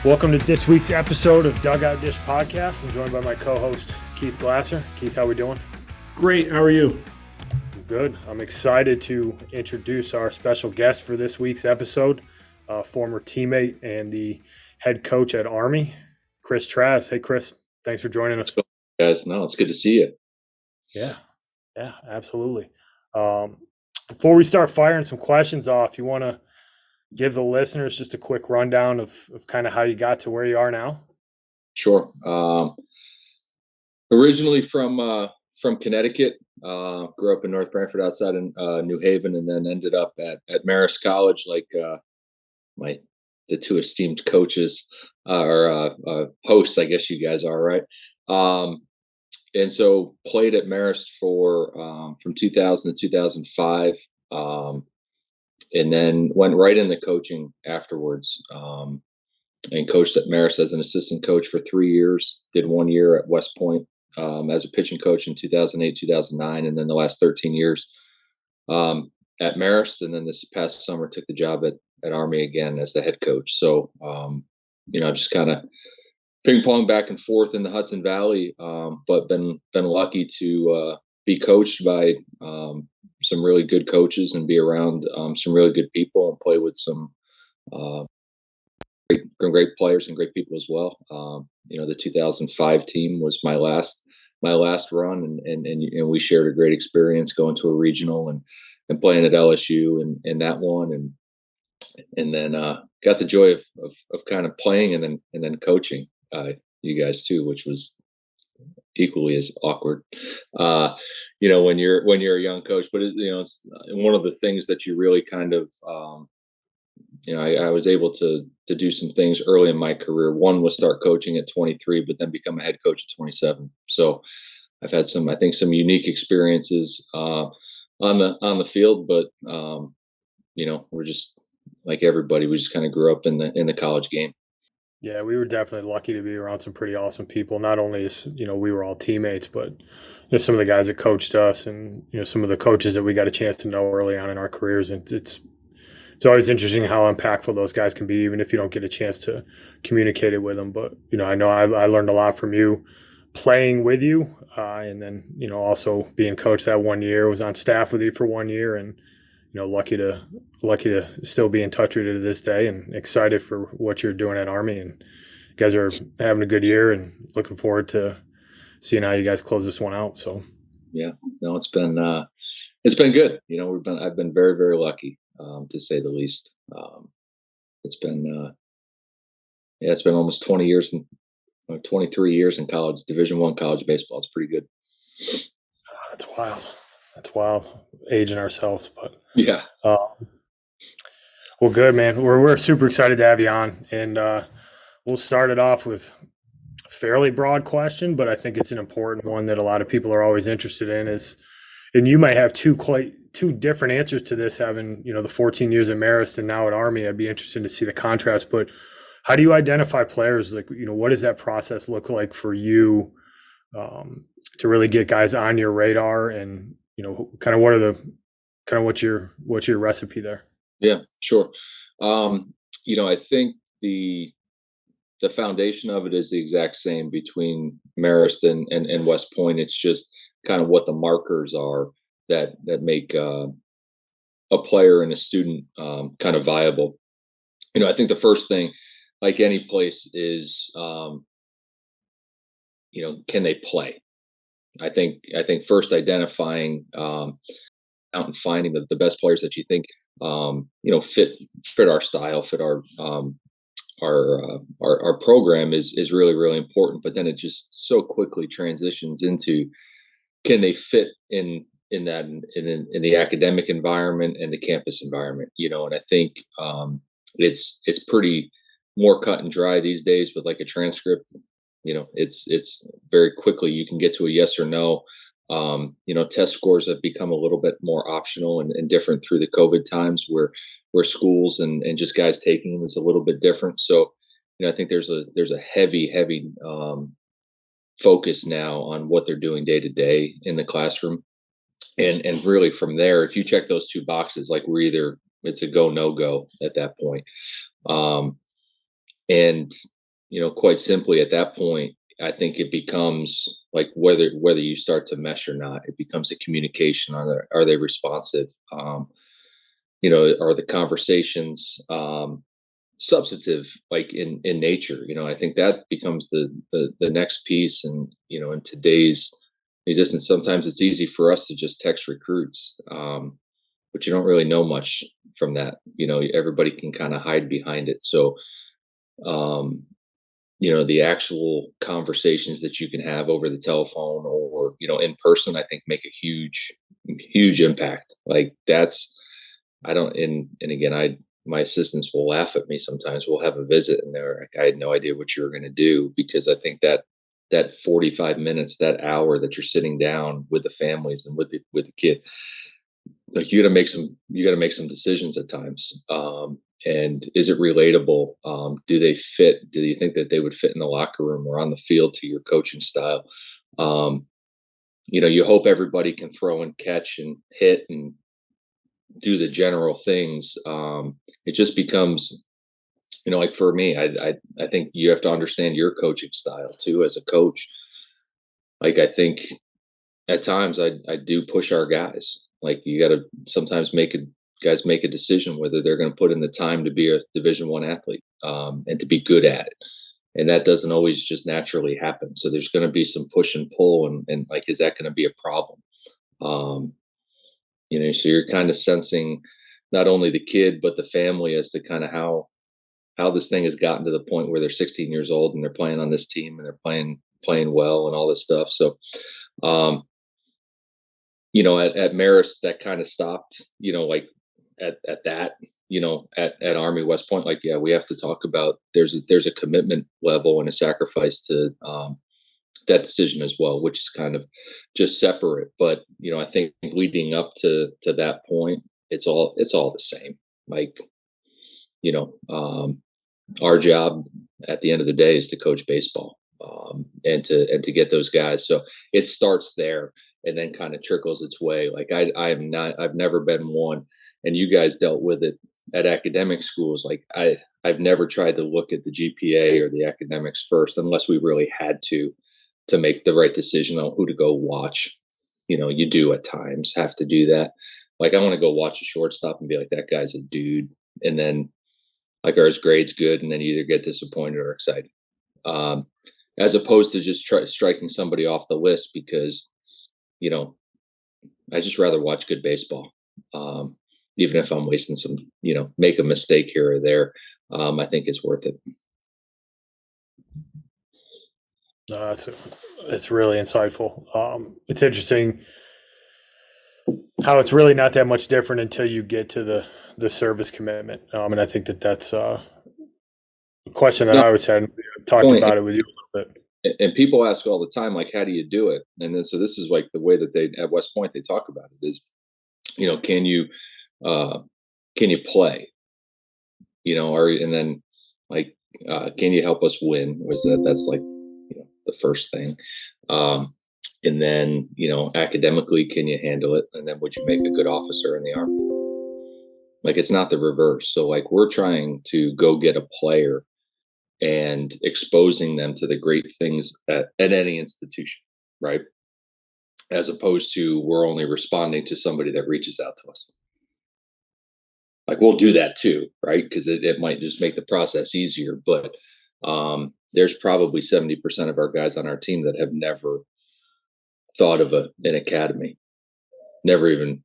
Welcome to this week's episode of Dugout Dish Podcast. I'm joined by my co-host, Keith Glasser. Keith, how we doing? Great. How are you? Good. I'm excited to introduce our special guest for this week's episode, former teammate and the head coach at Army, Chris Tracz. Hey, Chris, thanks for joining us. Guys, no, it's good to see you. Yeah, absolutely. Before we start firing some questions off, you want to give the listeners just a quick rundown of kind of how you got to where you are now? Sure. Originally from Connecticut, grew up in North Branford outside in New Haven, and then ended up at Marist College, like the two esteemed coaches or hosts, I guess you guys are, right? And so played at Marist for from 2000 to 2005. And then went right into coaching afterwards, and coached at Marist as an assistant coach for 3 years. Did 1 year at West Point as a pitching coach in 2008, 2009, and then the last 13 years at Marist. And then this past summer took the job at Army again as the head coach. So, just kind of ping pong back and forth in the Hudson Valley, but been lucky to be coached by some really good coaches and be around some really good people and play with some great players and great people as well. The 2005 team was my last run, and we shared a great experience going to a regional and playing at LSU and that one, and then got the joy of kind of playing and then coaching you guys too, which was equally as awkward, when you're a young coach. But it's one of the things that you really kind of, I was able to do some things early in my career. One was start coaching at 23, but then become a head coach at 27. So I've had some unique experiences on the field, but we're just like everybody. We just kind of grew up in the college game. Yeah, we were definitely lucky to be around some pretty awesome people. Not only as, we were all teammates, but some of the guys that coached us and, some of the coaches that we got a chance to know early on in our careers. And it's always interesting how impactful those guys can be, even if you don't get a chance to communicate it with them. But, I know I learned a lot from you playing with you, and then, also being coached that 1 year, was on staff with you for 1 year, and, lucky to still be in touch with you to this day, and excited for what you're doing at Army. And you guys are having a good year, and looking forward to seeing how you guys close this one out. So, yeah, no, it's been good. I've been very, very lucky, to say the least. It's been almost 20 years and 23 years in college, Division I college baseball. It's pretty good. That's wild. Aging ourselves, but yeah. Well, good, man. We're super excited to have you on, and we'll start it off with a fairly broad question, but I think it's an important one that a lot of people are always interested in. And you might have two different answers to this, having the 14 years at Marist and now at Army. I'd be interested to see the contrast. But how do you identify players? Like, what does that process look like for you to really get guys on your radar? And kind of what's your recipe there? Yeah, sure. I think the foundation of it is the exact same between Marist and West Point. It's just kind of what the markers are that make a player and a student kind of viable. I think the first thing, like any place, is can they play? I think first identifying out and finding the best players that you think fit our style, fit our program is really, really important. But then it just so quickly transitions into, can they fit in the academic environment and the campus environment? And I think it's pretty more cut and dry these days with like a transcript. It's very quickly you can get to a yes or no. Test scores have become a little bit more optional and different through the COVID times, where schools and just guys taking them is a little bit different. So, I think there's a heavy focus now on what they're doing day to day in the classroom. And really from there, if you check those two boxes, like it's a go, no go at that point. And quite simply at that point, I think it becomes like whether you start to mesh or not, it becomes a communication. Are they responsive? Are the conversations substantive, like in nature? I think that becomes the next piece. And in today's existence, sometimes it's easy for us to just text recruits, but you don't really know much from that. Everybody can kind of hide behind it. So um, the actual conversations that you can have over the telephone or in person, I think make a huge impact. Like that's I don't and again, my assistants will laugh at me sometimes. We'll have a visit and they're like, I had no idea what you were going to do, because I think that 45 minutes, that hour that you're sitting down with the families and with the kid, like you got to make some decisions at times. And is it relatable? Do they fit? Do you think that they would fit in the locker room or on the field to your coaching style? Um, you hope everybody can throw and catch and hit and do the general things. It just becomes, like for me, I think you have to understand your coaching style too as a coach. Like I think at times I do push our guys. Like you got to sometimes make a decision whether they're going to put in the time to be a Division 1 athlete, and to be good at it. And that doesn't always just naturally happen. So there's going to be some push and pull, and like, is that going to be a problem? Um, so you're kind of sensing not only the kid but the family as to kind of how this thing has gotten to the point where they're 16 years old and they're playing on this team and they're playing well and all this stuff. So um, at Marist, that kind of stopped, like at that, at Army West Point, like, yeah, we have to talk about there's a commitment level and a sacrifice to that decision as well, which is kind of just separate. But, I think leading up to that point, it's all the same. Like, you know, um, our job at the end of the day is to coach baseball, and to get those guys. So it starts there and then kind of trickles its way. Like I've never been one, and you guys dealt with it at academic schools. Like I've never tried to look at the GPA or the academics first unless we really had to make the right decision on who to go watch. You do at times have to do that. Like I want to go watch a shortstop and be like, that guy's a dude. And then like, are his grades good? And then you either get disappointed or excited. Um, as opposed to just striking somebody off the list because, you know, I just rather watch good baseball. Um, Even if I'm wasting some, make a mistake here or there. I think it's worth it. No, it's really insightful. It's interesting how it's really not that much different until you get to the service commitment. And I think that's a question that No I always had. And we talked point. about it with you a little bit. And people ask all the time, like, how do you do it? And then, so this is like the way that they at West Point, they talk about it is, can uh, you play, or, and then like, can you help us win? That's like, the first thing. Um, and then, academically, can you handle it? And then would you make a good officer in the Army? Like, it's not the reverse. So like, we're trying to go get a player and exposing them to the great things at any institution, right? As opposed to we're only responding to somebody that reaches out to us. Like we'll do that too, right? Because it might just make the process easier. But there's probably 70% of our guys on our team that have never thought of an academy, never even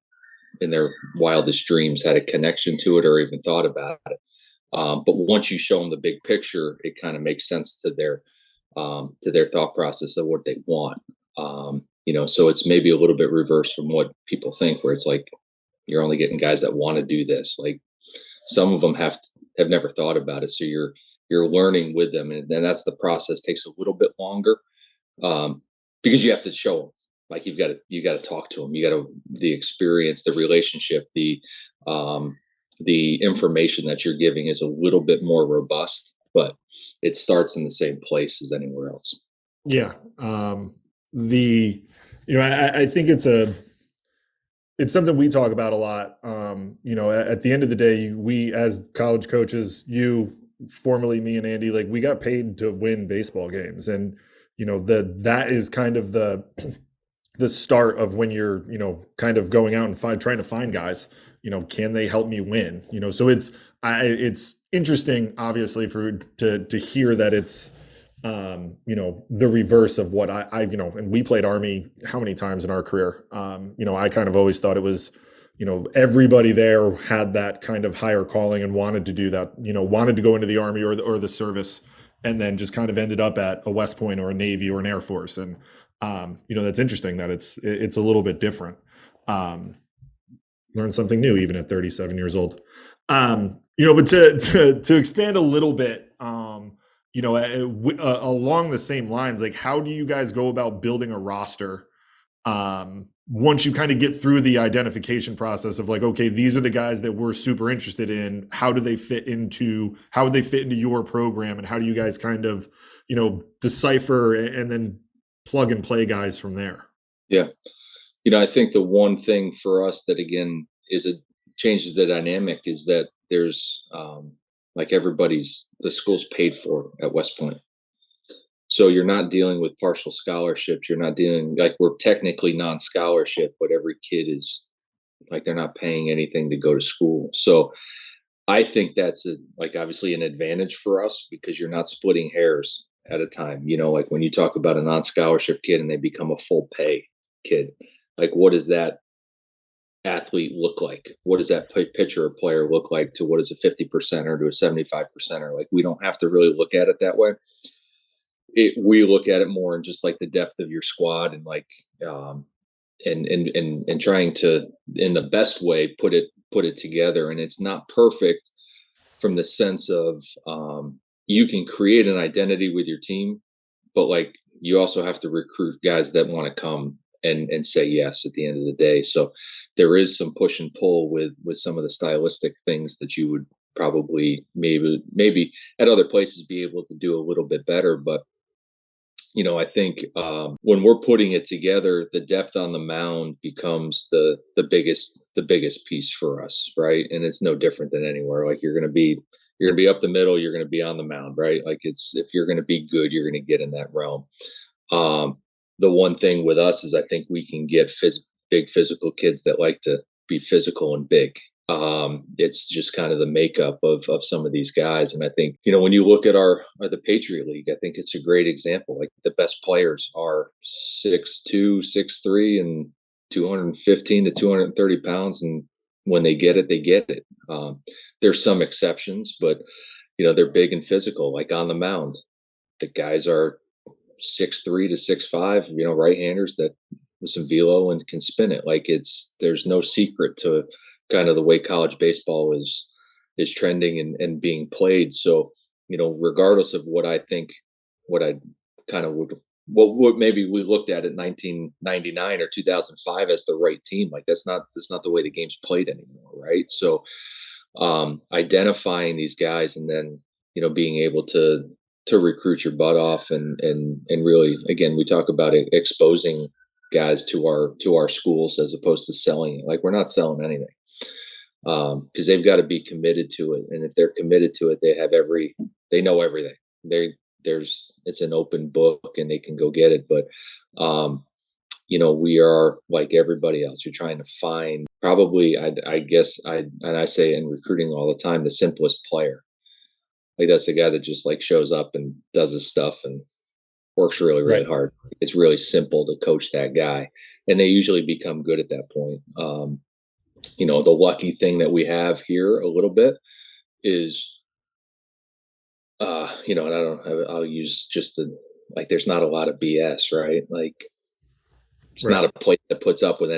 in their wildest dreams had a connection to it or even thought about it. But once you show them the big picture, it kind of makes sense to their thought process of what they want. So it's maybe a little bit reverse from what people think, where it's like you're only getting guys that want to do this. Like some of them have never thought about it, so you're learning with them, and then that's the process takes a little bit longer, because you have to show them. Like you got to talk to them. You got to the experience, the relationship, the information that you're giving is a little bit more robust, but it starts in the same place as anywhere else. Yeah. The I think it's something we talk about a lot. At the end of the day, we as college coaches, formerly me and Andy, like we got paid to win baseball games, and that is kind of the the start of when you're kind of going out and trying to find guys. Can they help me win? So it's interesting, obviously, for to hear that it's the reverse of what I and we played Army how many times in our career. I kind of always thought it was, everybody there had that kind of higher calling and wanted to do that, wanted to go into the Army or the service, and then just kind of ended up at a West Point or a Navy or an Air Force. And that's interesting that it's a little bit different. Learn something new even at 37 years old. But to expand a little bit, along the same lines, like how do you guys go about building a roster? Once you kind of get through the identification process of like, okay, these are the guys that we're super interested in. How would they fit into your program, and how do you guys kind of, decipher and then plug and play guys from there? Yeah. I think the one thing for us that again changes the dynamic is that there's like the school's paid for at West Point. So you're not dealing with partial scholarships. You're not dealing, like, we're technically non-scholarship, but every kid is like, they're not paying anything to go to school. So I think that's obviously an advantage for us because you're not splitting hairs at a time. Like when you talk about a non-scholarship kid and they become a full pay kid, like what does that athlete look like? What does that pitcher or player look like to what is a 50% or to a 75%? Or like, we don't have to really look at it that way. We look at it more in just like the depth of your squad and like and trying to, in the best way, put it together. And it's not perfect from the sense of you can create an identity with your team, but like you also have to recruit guys that want to come and say yes at the end of the day. So there is some push and pull with some of the stylistic things that you would probably maybe at other places be able to do a little bit better. But I think when we're putting it together, the depth on the mound becomes the biggest piece for us, right? And it's no different than anywhere. Like you're going to be up the middle, you're going to be on the mound, right? Like if you're going to be good, you're going to get in that realm. The one thing with us is I think we can get big physical kids that like to be physical and big. It's just kind of the makeup of some of these guys. And I think, when you look at the Patriot League, I think it's a great example. Like the best players are 6'2", 6'3", and 215 to 230 pounds. And when they get it, they get it. There's some exceptions, but they're big and physical, like on the mound. The guys are 6'3" to 6'5", right-handers that with some velo and can spin it. Like there's no secret to kind of the way college baseball is trending and being played. So, regardless of what I think, what maybe we looked at in 1999 or 2005 as the right team, like that's not the way the game's played anymore. Right. So, identifying these guys and then, being able to recruit your butt off and really, again, we talk about exposing guys to our schools as opposed to selling it. Like we're not selling anything. Because they've got to be committed to it, and if they're committed to it, they know everything. It's an open book, and they can go get it. But we are like everybody else. You're trying to find probably, I guess, and I say in recruiting all the time, the simplest player. Like that's the guy that just like shows up and does his stuff and works really, really hard. It's really simple to coach that guy, and they usually become good at that point. The lucky thing that we have here a little bit is, and I'll use just there's not a lot of BS, right? Like it's not a place that puts up with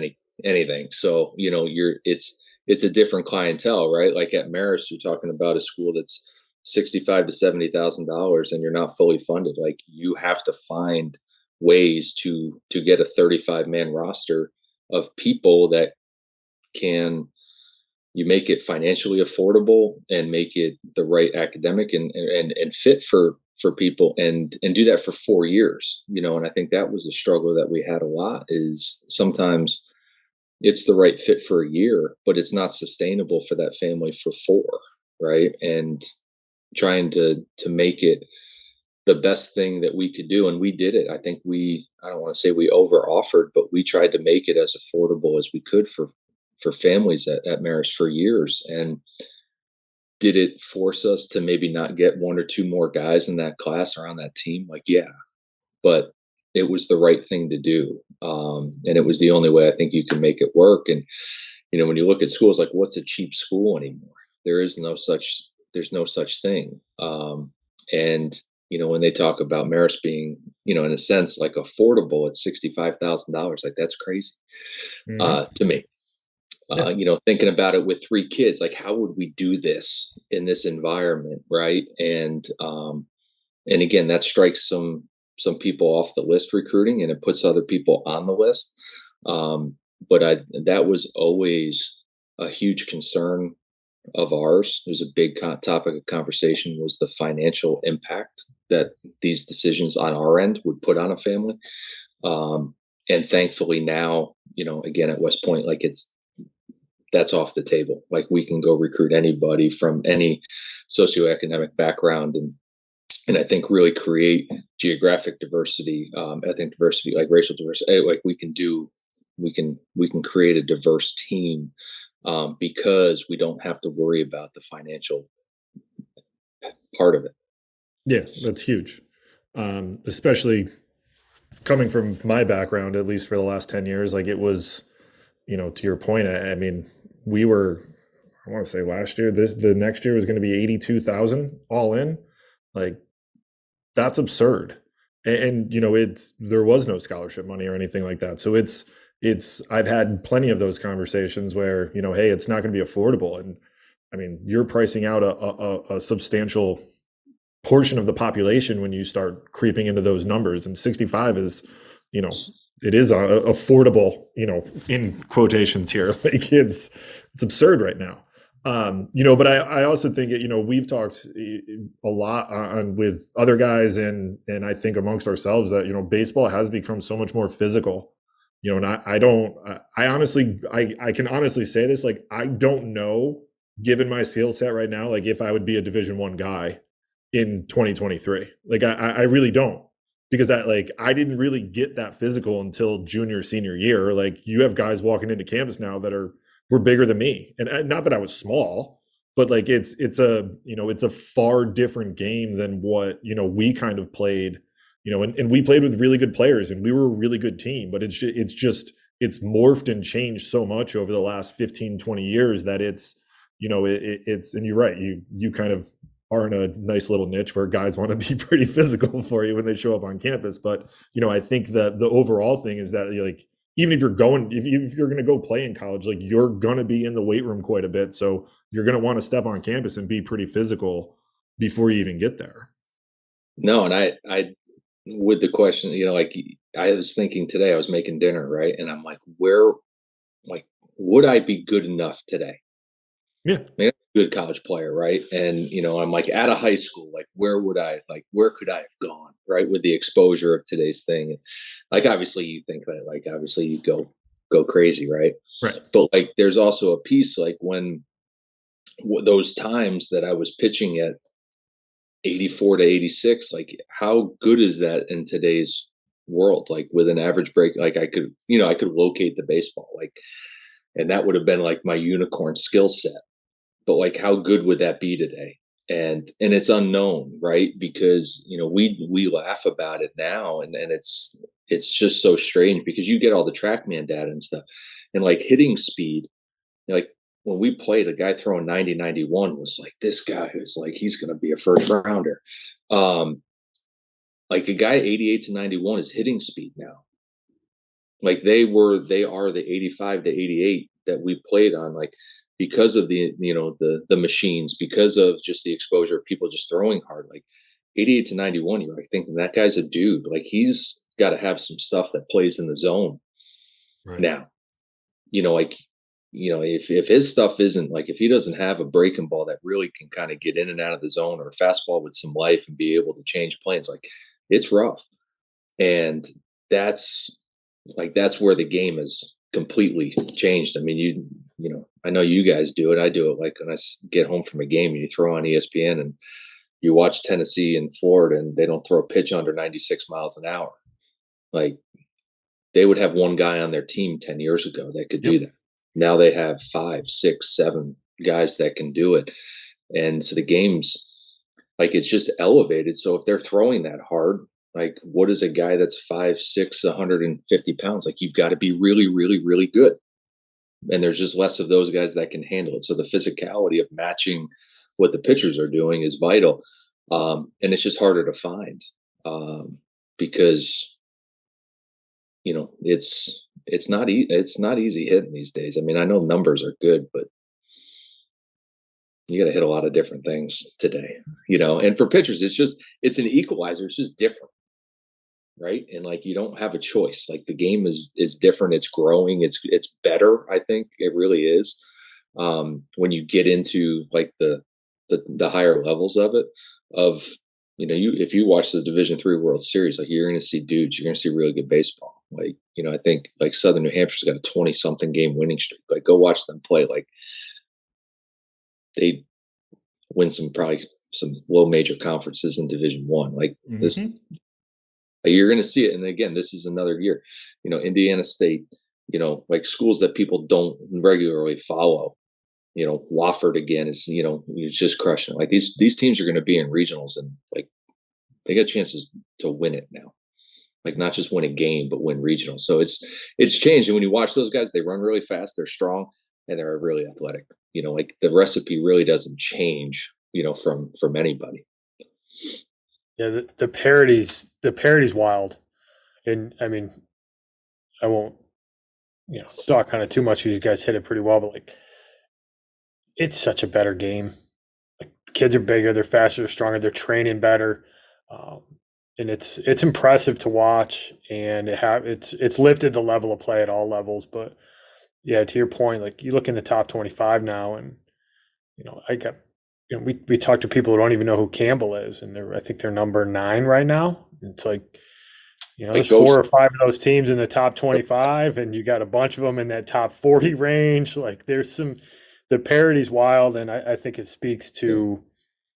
anything. So, it's a different clientele, right? Like at Marist, you're talking about a school that's $65,000 to $70,000 and you're not fully funded. Like you have to find ways to get a 35-man roster of people that you make it financially affordable and make it the right academic and fit for people and do that for 4 years, and I think that was a struggle that we had a lot is sometimes it's the right fit for a year, but it's not sustainable for that family for 4. Right. And, trying to make it the best thing that we could do, and we did it. I think I don't want to say we over offered, but we tried to make it as affordable as we could for families at Marist for years. And did it force us to maybe not get one or two more guys in that class or on that team? Like, yeah, but it was the right thing to do. And it was the only way I think you can make it work. And, when you look at schools, like, what's a cheap school anymore? There's no such thing. And, when they talk about Marist being, in a sense, like affordable at $65,000, like, that's crazy to me. Yeah. Thinking about it with 3 kids, like, how would we do this in this environment, right? And again, that strikes some people off the list recruiting, and it puts other people on the list. But that was always a huge concern of ours. It was a big topic of conversation, was the financial impact that these decisions on our end would put on a family. And thankfully now, again, at West Point, like, that's off the table. Like, we can go recruit anybody from any socioeconomic background, and I think really create geographic diversity, ethnic diversity, like racial diversity. Like, we can create a diverse team, because we don't have to worry about the financial part of it. Yeah, that's huge. Especially coming from my background, at least for the last 10 years, like, it was, to your point, I mean, I want to say last year, the next year was going to be 82,000 all in. Like, that's absurd. And there was no scholarship money or anything like that. So I've had plenty of those conversations where, hey, it's not going to be affordable. And I mean, you're pricing out a substantial portion of the population when you start creeping into those numbers. And 65 is, it is affordable, in quotations here. Like, it's absurd right now. But I also think, we've talked a lot with other guys and I think amongst ourselves that, baseball has become so much more physical, and I honestly, I can honestly say this, like, I don't know, given my skill set right now, like, if I would be a Division I guy in 2023. Like, I really don't, because I didn't really get that physical until junior, senior year. Like, you have guys walking into campus now that were bigger than me, and not that I was small, but like, it's a far different game than what we kind of played, and we played with really good players, and we were a really good team, but it's morphed and changed so much over the last 15, 20 years that it's and you're right, you kind of are in a nice little niche where guys want to be pretty physical for you when they show up on campus. But I think that the overall thing is that, like, even if you're going to go play in college, like, you're going to be in the weight room quite a bit, so you're going to want to step on campus and be pretty physical before you even get there. No, and I with the question, like, I was thinking today, I was making dinner, right? And I'm like, like, would I be good enough today? Yeah. I mean, I'm a good college player, right? And I'm like, out of high school, like, where could I have gone, right? With the exposure of today's thing. And, like, obviously you think that, like, obviously you go crazy, right? Right. But, like, there's also a piece, like, when those times that I was pitching at 84 to 86, like, how good is that in today's world? Like, with an average break, like, I could locate the baseball, like, and that would have been like my unicorn skill set. But, like, how good would that be today? And it's unknown, right? Because we laugh about it now, and it's just so strange, because you get all the TrackMan data and stuff, and, like, hitting speed, like, when we played, a guy throwing 90, 91 was like, this guy is like, he's going to be a first rounder. Like, a guy 88 to 91 is hitting speed now. Like, they are the 85 to 88 that we played on, like, because of the machines, because of just the exposure of people just throwing hard. Like, 88 to 91, you're like thinking, that guy's a dude. Like, he's got to have some stuff that plays in the zone. Right. Now, like, if his stuff isn't, like, if he doesn't have a breaking ball that really can kind of get in and out of the zone, or a fastball with some life and be able to change planes, like, it's rough. And that's where the game is completely changed. I mean, I know you guys do it. I do it, like, when I get home from a game and you throw on ESPN, and you watch Tennessee and Florida, and they don't throw a pitch under 96 miles an hour. Like, they would have one guy on their team 10 years ago that could do that. Now they have 5, 6, 7 guys that can do it. And so the game's like, it's just elevated. So if they're throwing that hard, like, what is a guy that's 5'6", 150 pounds? Like, you've got to be really, really, really good. And there's just less of those guys that can handle it. So the physicality of matching what the pitchers are doing is vital. And it's just harder to find because, it's not easy hitting these days. I mean, I know numbers are good, but you got to hit a lot of different things today, and for pitchers, it's an equalizer. It's just different. Right. And like, you don't have a choice. Like, the game is different. It's growing. It's better. I think it really is. When you get into like the higher levels of it, if you watch the Division III World Series, like, you're going to see dudes, you're going to see really good baseball. Like, I think like Southern New Hampshire's got a 20-something game winning streak. Like, go watch them play. Like, they win probably some low major conferences in Division I. Like, this, you're going to see it. And again, this is another year, Indiana State, like schools that people don't regularly follow. Wofford again is, he's just crushing it. Like, these teams are going to be in regionals, and like, they got chances to win it now. Like, not just win a game, but win regional. So it's changed. And when you watch those guys, they run really fast, they're strong, and they're really athletic. Like, the recipe really doesn't change, from anybody. Yeah, the parity's wild. And I mean, I won't, talk kind of too much. These guys hit it pretty well, but like, it's such a better game. Like, kids are bigger, they're faster, they're stronger, they're training better. And it's impressive to watch, and it's lifted the level of play at all levels. But yeah, to your point, like, you look in the top 25 now, and we talk to people who don't even know who Campbell is, and I think they're number 9 right now. It's like, there's 4 or 5 of those teams in the top 25, and you got a bunch of them in that top 40 range. Like, the parity's wild, and I think it speaks to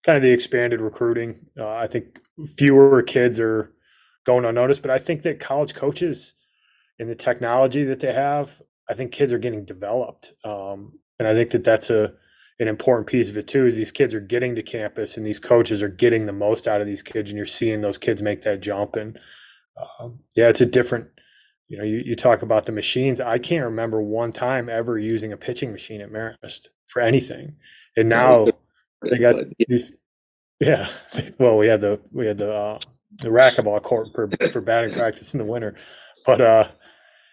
kind of the expanded recruiting. I think fewer kids are going unnoticed, but I think that college coaches and the technology that they have, I think kids are getting developed. And I think that that's an important piece of it too, is these kids are getting to campus, and these coaches are getting the most out of these kids, and you're seeing those kids make that jump. And it's a different, you talk about the machines. I can't remember one time ever using a pitching machine at Marist for anything. And now they got these, well, we had the racquetball court for batting practice in the winter, but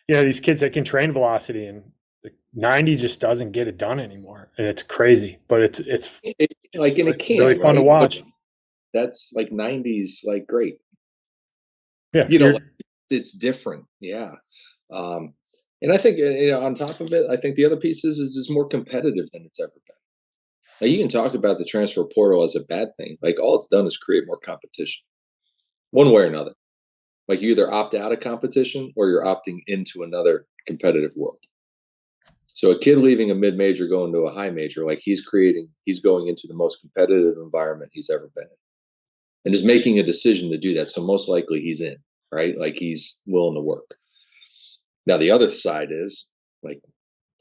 these kids that can train velocity, and 90 just doesn't get it done anymore, and it's crazy. But it's like, in a can, really fun to watch. That's like 90s, like, great. Yeah, it's different. Yeah. And I think, on top of it, I think the other piece is it's more competitive than it's ever been. Now, you can talk about the transfer portal as a bad thing. Like, all it's done is create more competition, one way or another. Like, you either opt out of competition or you're opting into another competitive world. So a kid leaving a mid-major going to a high major, like, he's going into the most competitive environment he's ever been in, and is making a decision to do that. So most likely he's in, right? Like, he's willing to work. Now, the other side is like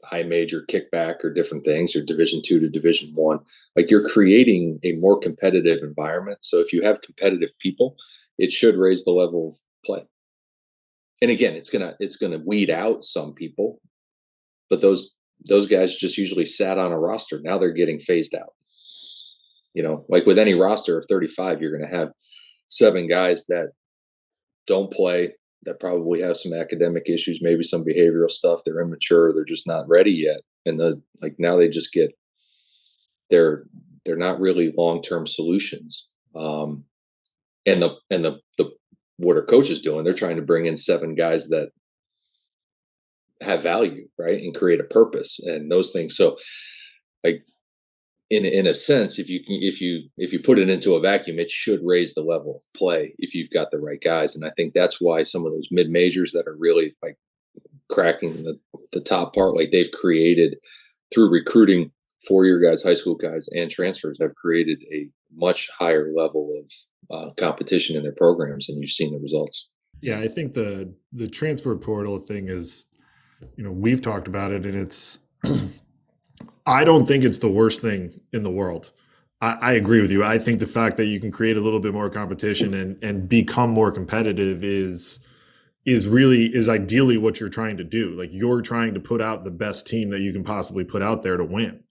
high major kickback or different things, or Division II to Division I. Like, you're creating a more competitive environment. So if you have competitive people, it should raise the level of play. And again, it's gonna weed out some people, but those guys just usually sat on a roster. Now they're getting phased out. Like, with any roster of 35, you're going to have 7 guys that don't play, that probably have some academic issues, maybe some behavioral stuff. They're immature. They're just not ready yet. And now they just they're not really long-term solutions. And what are coaches doing? They're trying to bring in 7 guys that have value, right, and create a purpose and those things. So, like, in a sense, if you put it into a vacuum, it should raise the level of play if you've got the right guys. And I think that's why some of those mid majors that are really like cracking the top part, like, they've created through recruiting 4-year guys, high school guys, and transfers, have created a much higher level of competition in their programs, and you've seen the results. Yeah, I think the transfer portal thing is, we've talked about it, and it's I don't think it's the worst thing in the world. I agree with you. I think the fact that you can create a little bit more competition and become more competitive is ideally what you're trying to do. Like, you're trying to put out the best team that you can possibly put out there to win.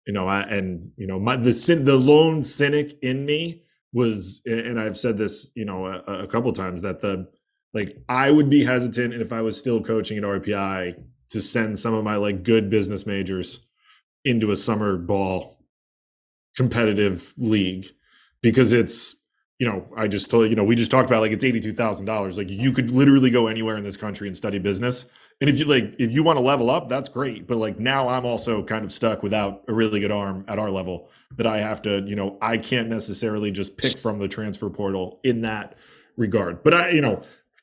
The lone cynic in me was, and I've said this, a couple times, that I would be hesitant, and if I was still coaching at RPI, to send some of my good business majors into a summer ball competitive league, because it's, I just told you, we just talked about, it's $82,000. You could literally go anywhere in this country and study business. And if you want to level up, that's great. But now I'm also kind of stuck without a really good arm at our level, that I have to, I can't necessarily just pick from the transfer portal in that regard. But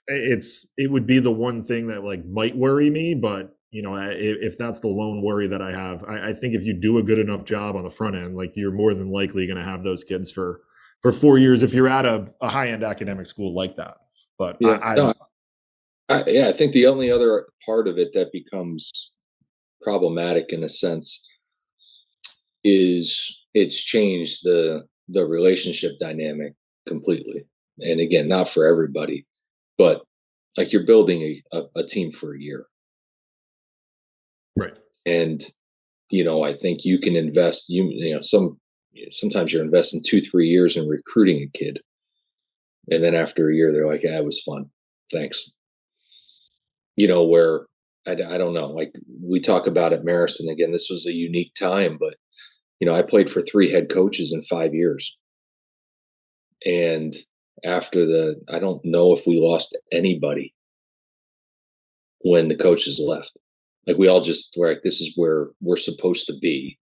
it would be the one thing that might worry me. But if that's the lone worry that I have, I think if you do a good enough job on the front end, you're more than likely going to have those kids for 4 years if you're at a high end academic school like that. But yeah, I think the only other part of it that becomes problematic in a sense is it's changed the relationship dynamic completely. And again, not for everybody, but you're building a team for a year. Right. And, I think you can invest, sometimes you're investing 2-3 years in recruiting a kid. And then after a year, they're like, yeah, it was fun. Thanks. Where I don't know, we talk about at Marist, again, this was a unique time, but, I played for 3 head coaches in 5 years. And after I don't know if we lost anybody when the coaches left. We all just were this is where we're supposed to be.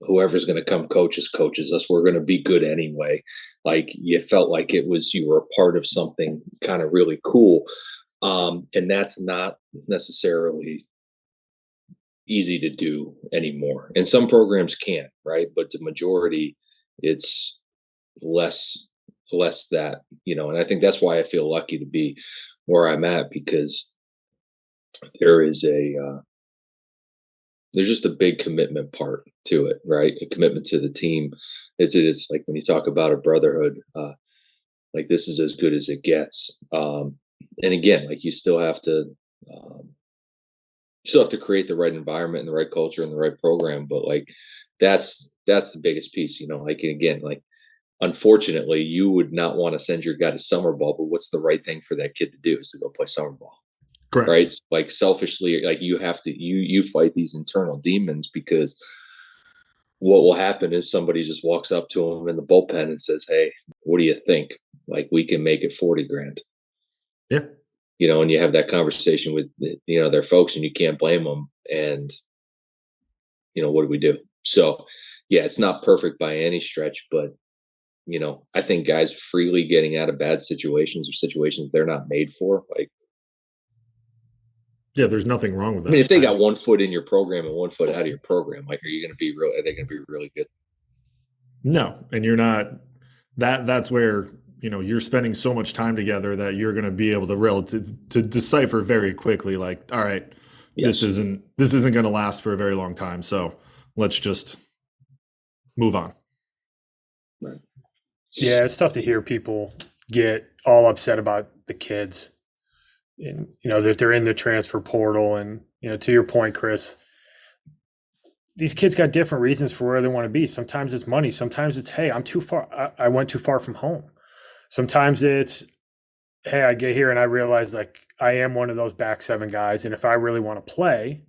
Whoever's going to come coaches us. We're going to be good anyway. You felt like you were a part of something kind of really cool. And that's not necessarily easy to do anymore. And some programs can, right? But the majority, it's less that, and I think that's why I feel lucky to be where I'm at, because there is there's just a big commitment part to it, right? A commitment to the team. It's like when you talk about a brotherhood, this is as good as it gets. And again, you still have to create the right environment and the right culture and the right program. But that's the biggest piece, again, unfortunately, you would not want to send your guy to summer ball, but what's the right thing for that kid to do is to go play summer ball. Correct. Right. Selfishly, you have to, you fight these internal demons, because what will happen is somebody just walks up to him in the bullpen and says, hey, what do you think? We can make it 40 grand. Yeah. And you have that conversation with, their folks, and you can't blame them. And, what do we do? So, yeah, it's not perfect by any stretch, but, I think guys freely getting out of bad situations or situations they're not made for, yeah, there's nothing wrong with that. I mean, if they got 1 foot in your program and 1 foot out of your program, are you going to be real? Are they going to be really good? No, and you're not. That's where you're spending so much time together that you're going to be able to decipher very quickly. All right, yes, this isn't going to last for a very long time. So let's just move on. Right. Yeah, it's tough to hear people get all upset about the kids. And that they're in the transfer portal, and to your point, Chris, these kids got different reasons for where they want to be. Sometimes it's money, sometimes it's, hey, I'm too far, I went too far from home. Sometimes it's, hey, I get here and I realize I am one of those back 7 guys, and if I really want to play,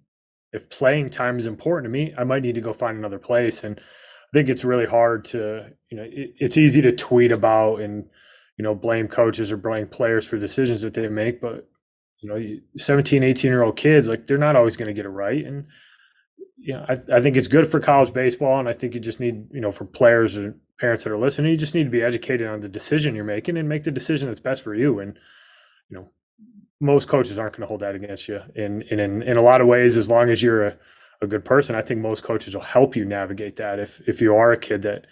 if playing time is important to me, I might need to go find another place. And I think it's really hard to, it's easy to tweet about and blame coaches or blame players for decisions that they make, but 17, 18-year-old kids, they're not always going to get it right. And, I think it's good for college baseball. And I think you just need, for players or parents that are listening, you just need to be educated on the decision you're making and make the decision that's best for you. And, most coaches aren't going to hold that against you. And in a lot of ways, as long as you're a good person, I think most coaches will help you navigate that. If you are a kid that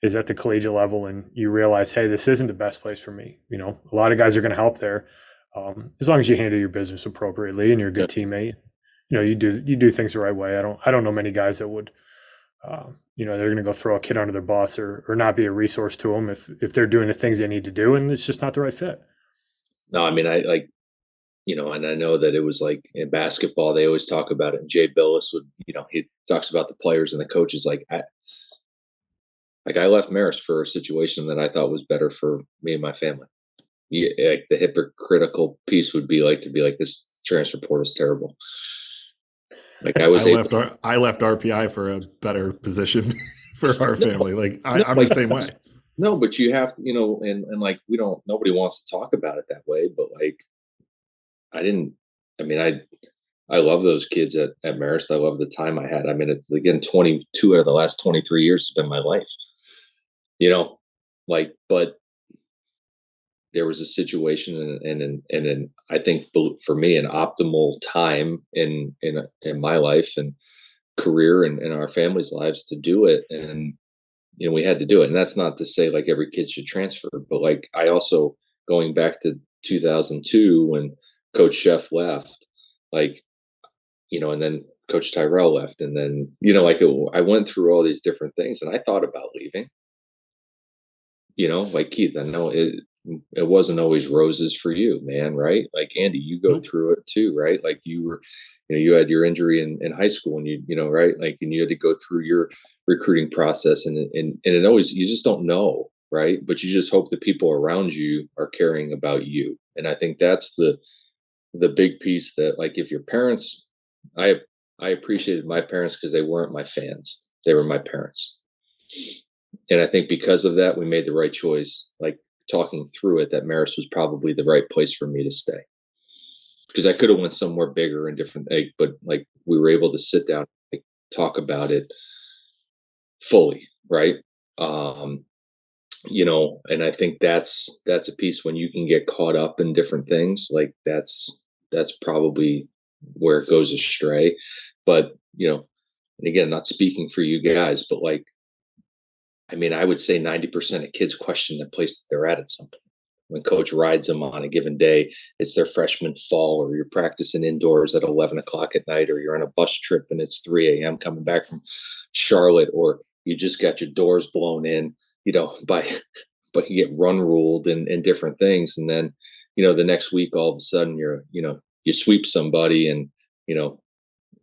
is at the collegiate level, and you realize, hey, this isn't the best place for me. A lot of guys are going to help there, as long as you handle your business appropriately and you're a Yeah. good teammate. You do things the right way. I don't know many guys that would, they're going to go throw a kid under their bus, or not be a resource to them if they're doing the things they need to do and it's just not the right fit. No, I mean, I like, and I know that it was like in basketball, they always talk about it. And Jay Billis would, he talks about the players and the coaches. Like I left Marist for a situation that I thought was better for me and my family. Yeah, like the hypocritical piece would be like to be like, this transfer portal is terrible. Like I was able, I left RPI for a better position for our family. Like I'm like the same way. no, but you have to, and like nobody wants to talk about it that way. But like I didn't. I mean, I love those kids at Marist. I love the time I had. I mean, it's again 22 out of the last 23 years has been my life. But there was a situation, and I think for me an optimal time in my life and career and in our family's lives to do it, and we had to do it. And that's not to say like every kid should transfer, but like I also, going back to 2002 when Coach Chef left, like and then Coach Tyrell left, and then I went through all these different things, and I thought about leaving. Like Keith, I know it wasn't always roses for you, man, right? Like Andy, you go Nope. through it too, right? Like you were, you had your injury in high school, and right? Like, and you had to go through your recruiting process, and it always, you just don't know, right? But you just hope the people around you are caring about you. And I think that's the big piece, that like if your parents, I appreciated my parents because they weren't my fans. They were my parents. And I think because of that, we made the right choice. Like talking through it, that Marist was probably the right place for me to stay, because I could have went somewhere bigger and different, but like we were able to sit down, like, talk about it fully, right? Um, and I think that's a piece when you can get caught up in different things, like that's probably where it goes astray. But and again, not speaking for you guys, but like, I mean, I would say 90% of kids question the place that they're at some point. When coach rides them on a given day, it's their freshman fall, or you're practicing indoors at 11 o'clock at night, or you're on a bus trip and it's 3 a.m. coming back from Charlotte, or you just got your doors blown in, by, but you get run ruled and different things. And then, the next week, all of a sudden you sweep somebody, and,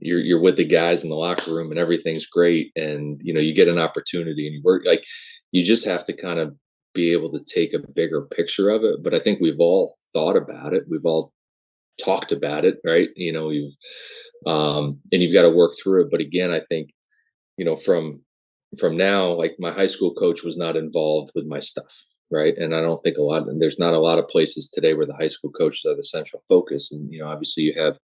you're with the guys in the locker room and everything's great. And, you get an opportunity and you work, like, you just have to kind of be able to take a bigger picture of it. But I think we've all thought about it. We've all talked about it, right? And you've got to work through it. But again, I think, from now, like my high school coach was not involved with my stuff. Right. And I don't think there's not a lot of places today where the high school coaches are the central focus. And, obviously you have,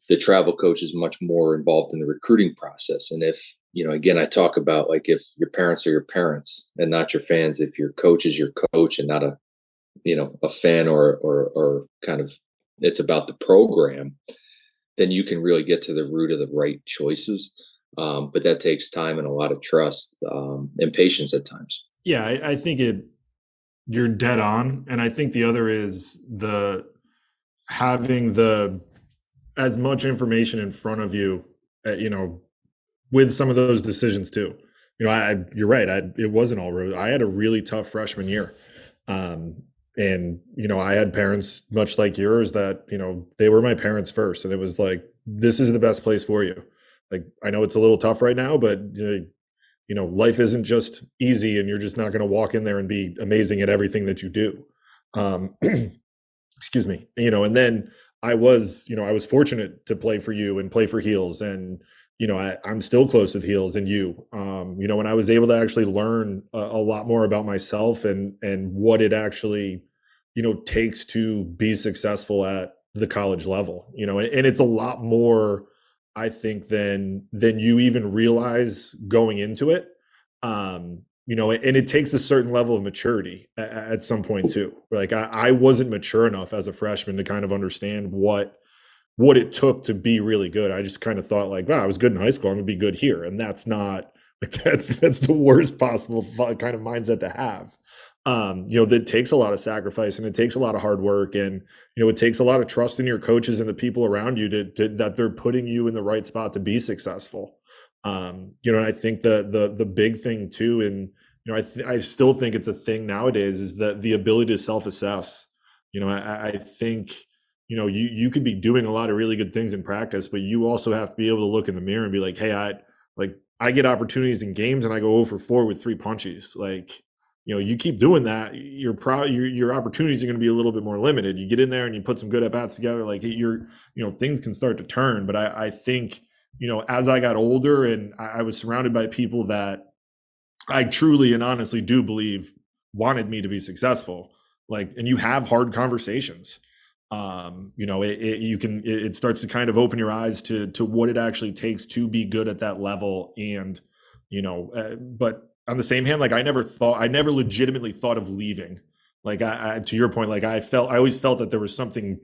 the travel coach is much more involved in the recruiting process. And if, again, I talk about like, if your parents are your parents and not your fans, if your coach is your coach and not a fan or kind of, it's about the program, then you can really get to the root of the right choices. But that takes time and a lot of trust, and patience at times. Yeah, I think you're dead on. And I think the other is having as much information in front of you, with some of those decisions too. You're right. It wasn't all rose. I had a really tough freshman year. And, I had parents much like yours that, they were my parents first. And it was like, this is the best place for you. Like, I know it's a little tough right now, but life isn't just easy, and you're just not going to walk in there and be amazing at everything that you do. Excuse me. And then I was fortunate to play for you and play for Heels, and I'm still close with Heels and you. And I was able to actually learn a lot more about myself and what it actually takes to be successful at the college level. And it's a lot more, I think, than you even realize going into it. And it takes a certain level of maturity at some point too. Like I wasn't mature enough as a freshman to kind of understand what it took to be really good. I just kind of thought like, wow, I was good in high school, I'm gonna be good here. And that's not Like that's the worst possible kind of mindset to have. That takes a lot of sacrifice and it takes a lot of hard work, and it takes a lot of trust in your coaches and the people around you to that they're putting you in the right spot to be successful. And I think the big thing too, and I still think it's a thing nowadays, is the ability to self assess. I think you could be doing a lot of really good things in practice, but you also have to be able to look in the mirror and be like, hey, I get opportunities in games and I go 0 for 4 with 3 punches. Like, you keep doing that, your opportunities are going to be a little bit more limited. You get in there and you put some good at bats together, like things can start to turn. But I think, as I got older and I was surrounded by people that I truly and honestly do believe wanted me to be successful, like, and you have hard conversations. It starts to kind of open your eyes to what it actually takes to be good at that level. And but on the same hand, like, I never legitimately thought of leaving. Like, to your point, like, I always felt that there was something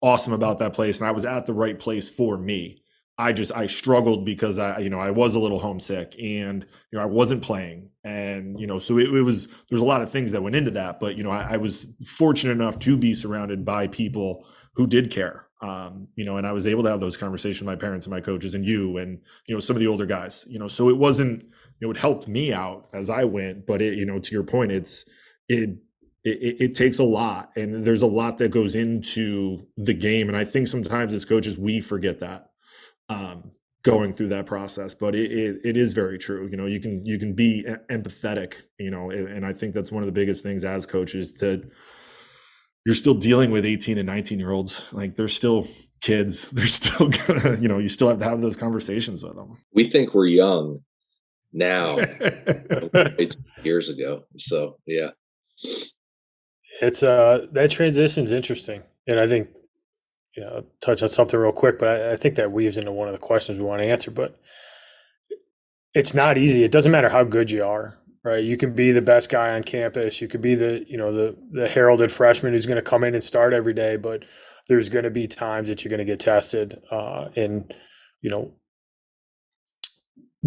awesome about that place, and I was at the right place for me. I struggled because I was a little homesick, and I wasn't playing, and so it was, there's a lot of things that went into that. But I was fortunate enough to be surrounded by people who did care, and I was able to have those conversations with my parents and my coaches and and some of the older guys. So it wasn't, it helped me out as I went. But to your point, it takes a lot, and there's a lot that goes into the game, and I think sometimes as coaches we forget that, going through that process. But it is very true. You can be empathetic, and I think that's one of the biggest things as coaches, that you're still dealing with 18 and 19 year olds. Like, they're still kids. They're still gonna, you still have to have those conversations with them. We think we're young now, years ago. So yeah. It's that transition's interesting, and I think touch on something real quick, but I think that weaves into one of the questions we want to answer. But it's not easy. It doesn't matter how good you are, right? You can be the best guy on campus. You could be the heralded freshman who's going to come in and start every day, but there's going to be times that you're going to get tested, and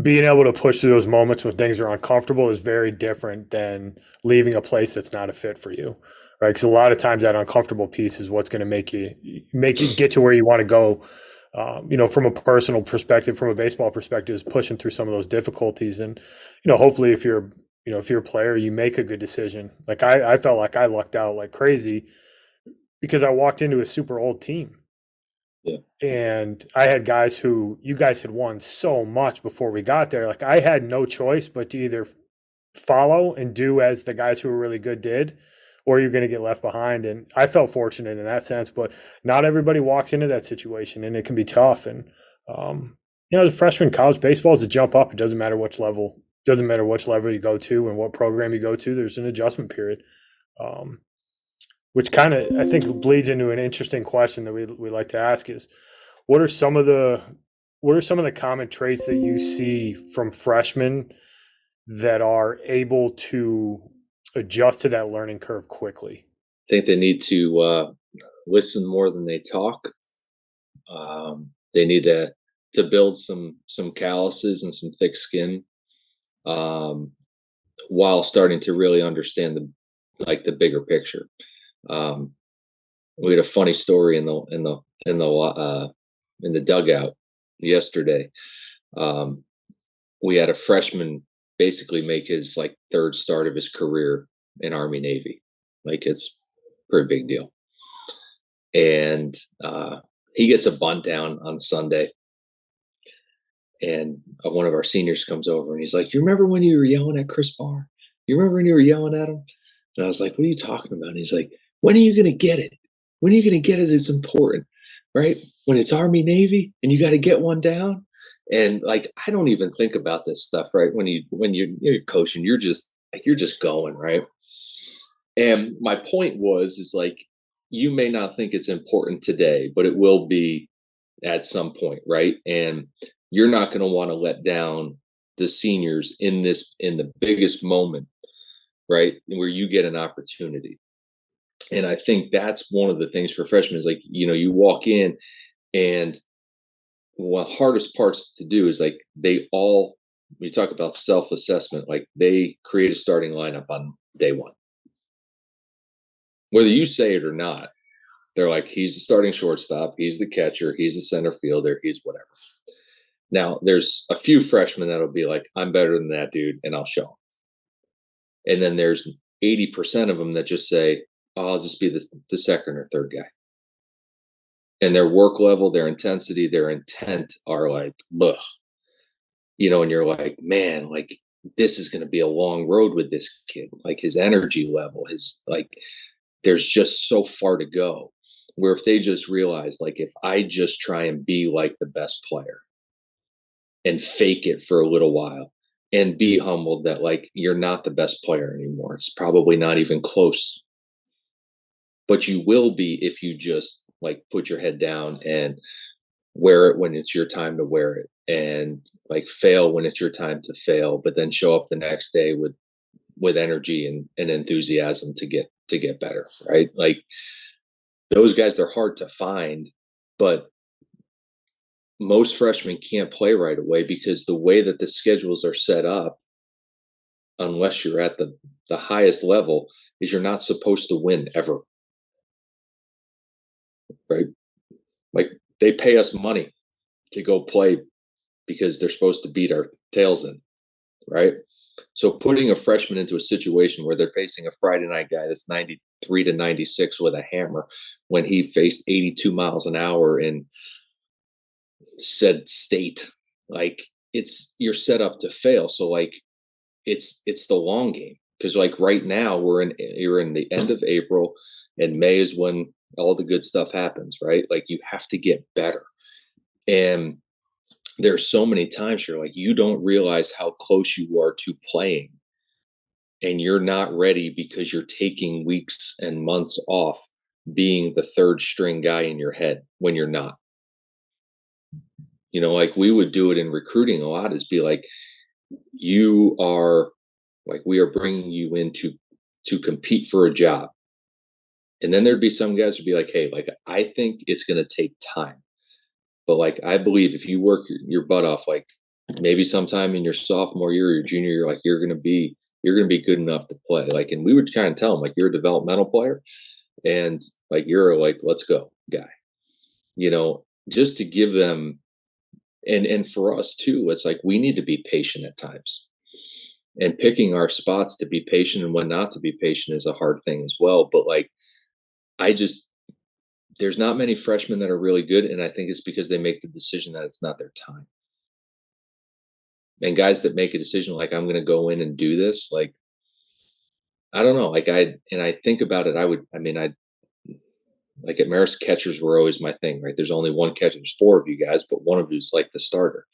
being able to push through those moments when things are uncomfortable is very different than leaving a place that's not a fit for you, right? Because a lot of times that uncomfortable piece is what's going to make you get to where you want to go. From a personal perspective, from a baseball perspective, is pushing through some of those difficulties. And hopefully, if you're a player, you make a good decision. Like, I felt like I lucked out like crazy because I walked into a super old team. Yeah. And I had guys who, you guys had won so much before we got there. Like, I had no choice but to either follow and do as the guys who were really good did, or you're going to get left behind. And I felt fortunate in that sense, but not everybody walks into that situation, and it can be tough. And, as a freshman, college baseball is a jump up. It doesn't matter which level, you go to and what program you go to, there's an adjustment period. Which kind of, I think, bleeds into an interesting question that we like to ask is, what are some of the common traits that you see from freshmen that are able to adjust to that learning curve quickly? I think they need to listen more than they talk. They need to build some calluses and some thick skin, while starting to really understand the bigger picture. We had a funny story in the dugout yesterday. We had a freshman basically make his third start of his career in Army Navy. Like, it's a pretty big deal. And he gets a bunt down on Sunday, and one of our seniors comes over and he's like, "You remember when you were yelling at Chris Barr? You remember when you were yelling at him?" And I was like, "What are you talking about?" And he's like, "When are you going to get it? When are you going to get it? It's important, right? When it's Army Navy and you got to get one down." And I don't even think about this stuff, right? When you're coaching, you're just going, right? And my point is you may not think it's important today, but it will be at some point, right? And you're not going to want to let down the seniors in the biggest moment, right? Where you get an opportunity. And I think that's one of the things for freshmen is you walk in, and one of the hardest parts to do is they all when you talk about self-assessment, like they create a starting lineup on day one. Whether you say it or not, they're like, he's the starting shortstop, he's the catcher, he's the center fielder, he's whatever. Now, there's a few freshmen that'll be like, I'm better than that dude, and I'll show them. And then there's 80% of them that just say, oh, I'll just be the second or third guy. And their work level, their intensity, their intent are like, ugh. And you're like, man, like this is going to be a long road with this kid. Like his energy level, his like, there's just so far to go. Where if they just realize, like, if I just try and be like the best player and fake it for a little while and be humbled that like you're not the best player anymore. It's probably not even close. But you will be if you just like put your head down and wear it when it's your time to wear it, and like fail when it's your time to fail, but then show up the next day with energy and enthusiasm to get better, right? Like those guys, they're hard to find, but most freshmen can't play right away because the way that the schedules are set up, unless you're at the highest level, is you're not supposed to win ever, right? Like they pay us money to go play because they're supposed to beat our tails in, right? So putting a freshman into a situation where they're facing a Friday night guy that's 93 to 96 with a hammer when he faced 82 miles an hour in said state, like you're set up to fail. So like it's the long game, because like right now you're in the end of April, and May is when all the good stuff happens, right? Like you have to get better. And there's so many times you're like, you don't realize how close you are to playing, and you're not ready because you're taking weeks and months off being the third string guy in your head when you're not. Like we would do it in recruiting a lot, is be like, you are like, we are bringing you in to compete for a job. And then there'd be some guys who'd be like, hey, like, I think it's going to take time. But like, I believe if you work your butt off, like maybe sometime in your sophomore year or your junior year, like you're going to be good enough to play. Like, and we would kind of tell them like, you're a developmental player, and like, you're like, let's go guy, just to give them. And for us too, it's like we need to be patient at times, and picking our spots to be patient and when not to be patient is a hard thing as well. But like, I just, there's not many freshmen that are really good, and I think it's because they make the decision that it's not their time. And guys that make a decision like, I'm going to go in and do this, like, I don't know, like I think about it, I like at Marist, catchers were always my thing, right? There's only one catcher, there's four of you guys, but one of you's like the starter.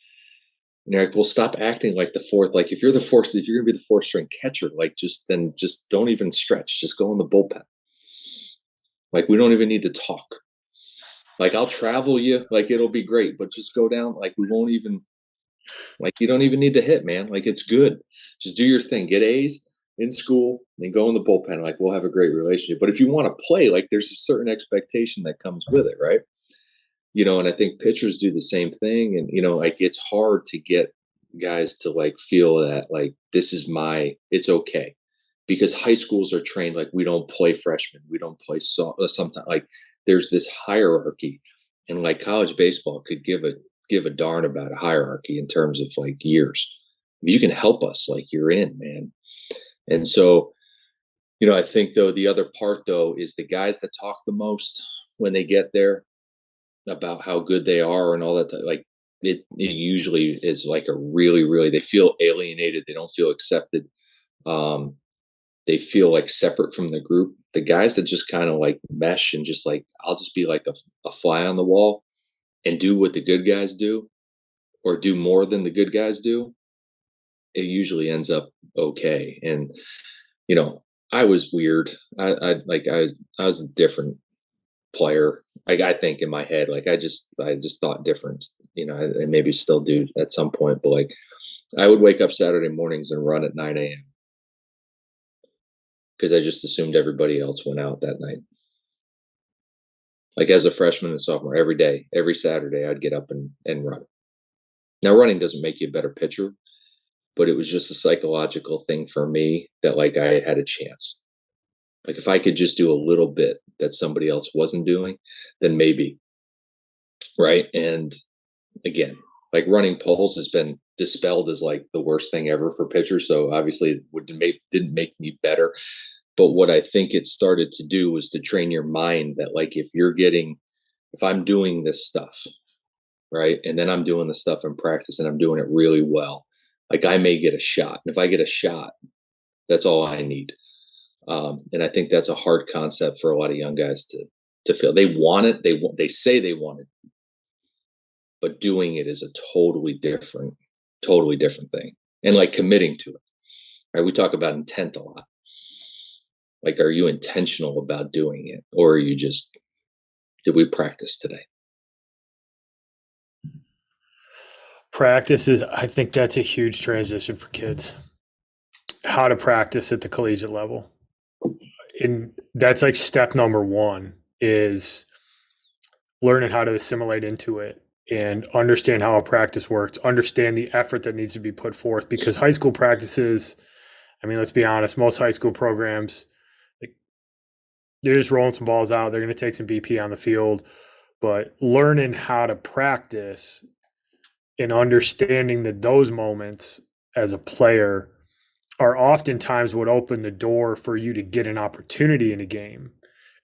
And you're like, well, stop acting like the fourth. Like if you're if you're gonna be the fourth string catcher, like just don't even stretch. Just go in the bullpen. Like we don't even need to talk. Like I'll travel you, like it'll be great, but just go down. Like we won't even, like you don't even need to hit, man. Like it's good. Just do your thing. Get A's in school, and go in the bullpen. Like we'll have a great relationship. But if you want to play, like there's a certain expectation that comes with it, right? And I think pitchers do the same thing. And, like it's hard to get guys to like feel that like it's okay, because high schools are trained like we don't play freshmen, we don't play sometimes, like there's this hierarchy, and like college baseball could give a darn about a hierarchy in terms of like years. If you can help us, like you're in, man. And so, I think though the other part though is the guys that talk the most when they get there about how good they are and all that, like it usually is like a really, really, they feel alienated, they don't feel accepted, they feel like separate from the group. The guys that just kind of like mesh and just like, I'll just be like a fly on the wall and do what the good guys do, or do more than the good guys do, it usually ends up okay. And I was weird. I was a different player. I think in my head, like I just thought different. I maybe still do at some point, but like I would wake up Saturday mornings and run at 9 a.m. because I just assumed everybody else went out that night. Like as a freshman and sophomore, every day, every Saturday, I'd get up and run. Now, running doesn't make you a better pitcher, but it was just a psychological thing for me that like I had a chance. Like if I could just do a little bit that somebody else wasn't doing, then maybe, right? And again, like running poles has been dispelled as like the worst thing ever for pitchers. So obviously it didn't make me better. But what I think it started to do was to train your mind that like if I'm doing this stuff, right, and then I'm doing the stuff in practice and I'm doing it really well, like I may get a shot. And if I get a shot, that's all I need. And I think that's a hard concept for a lot of young guys to feel. They want it. They say they want it, but doing it is a totally different thing. And like committing to it. Right? We talk about intent a lot. Like, are you intentional about doing it, or are you just did we practice today? Practice is, I think that's a huge transition for kids. How to practice at the collegiate level. And that's like step number one is learning how to assimilate into it and understand how a practice works, understand the effort that needs to be put forth because high school practices, I mean, let's be honest, most high school programs, like, they're just rolling some balls out. They're going to take some BP on the field, but learning how to practice and understanding that those moments as a player are oftentimes what open the door for you to get an opportunity in a game.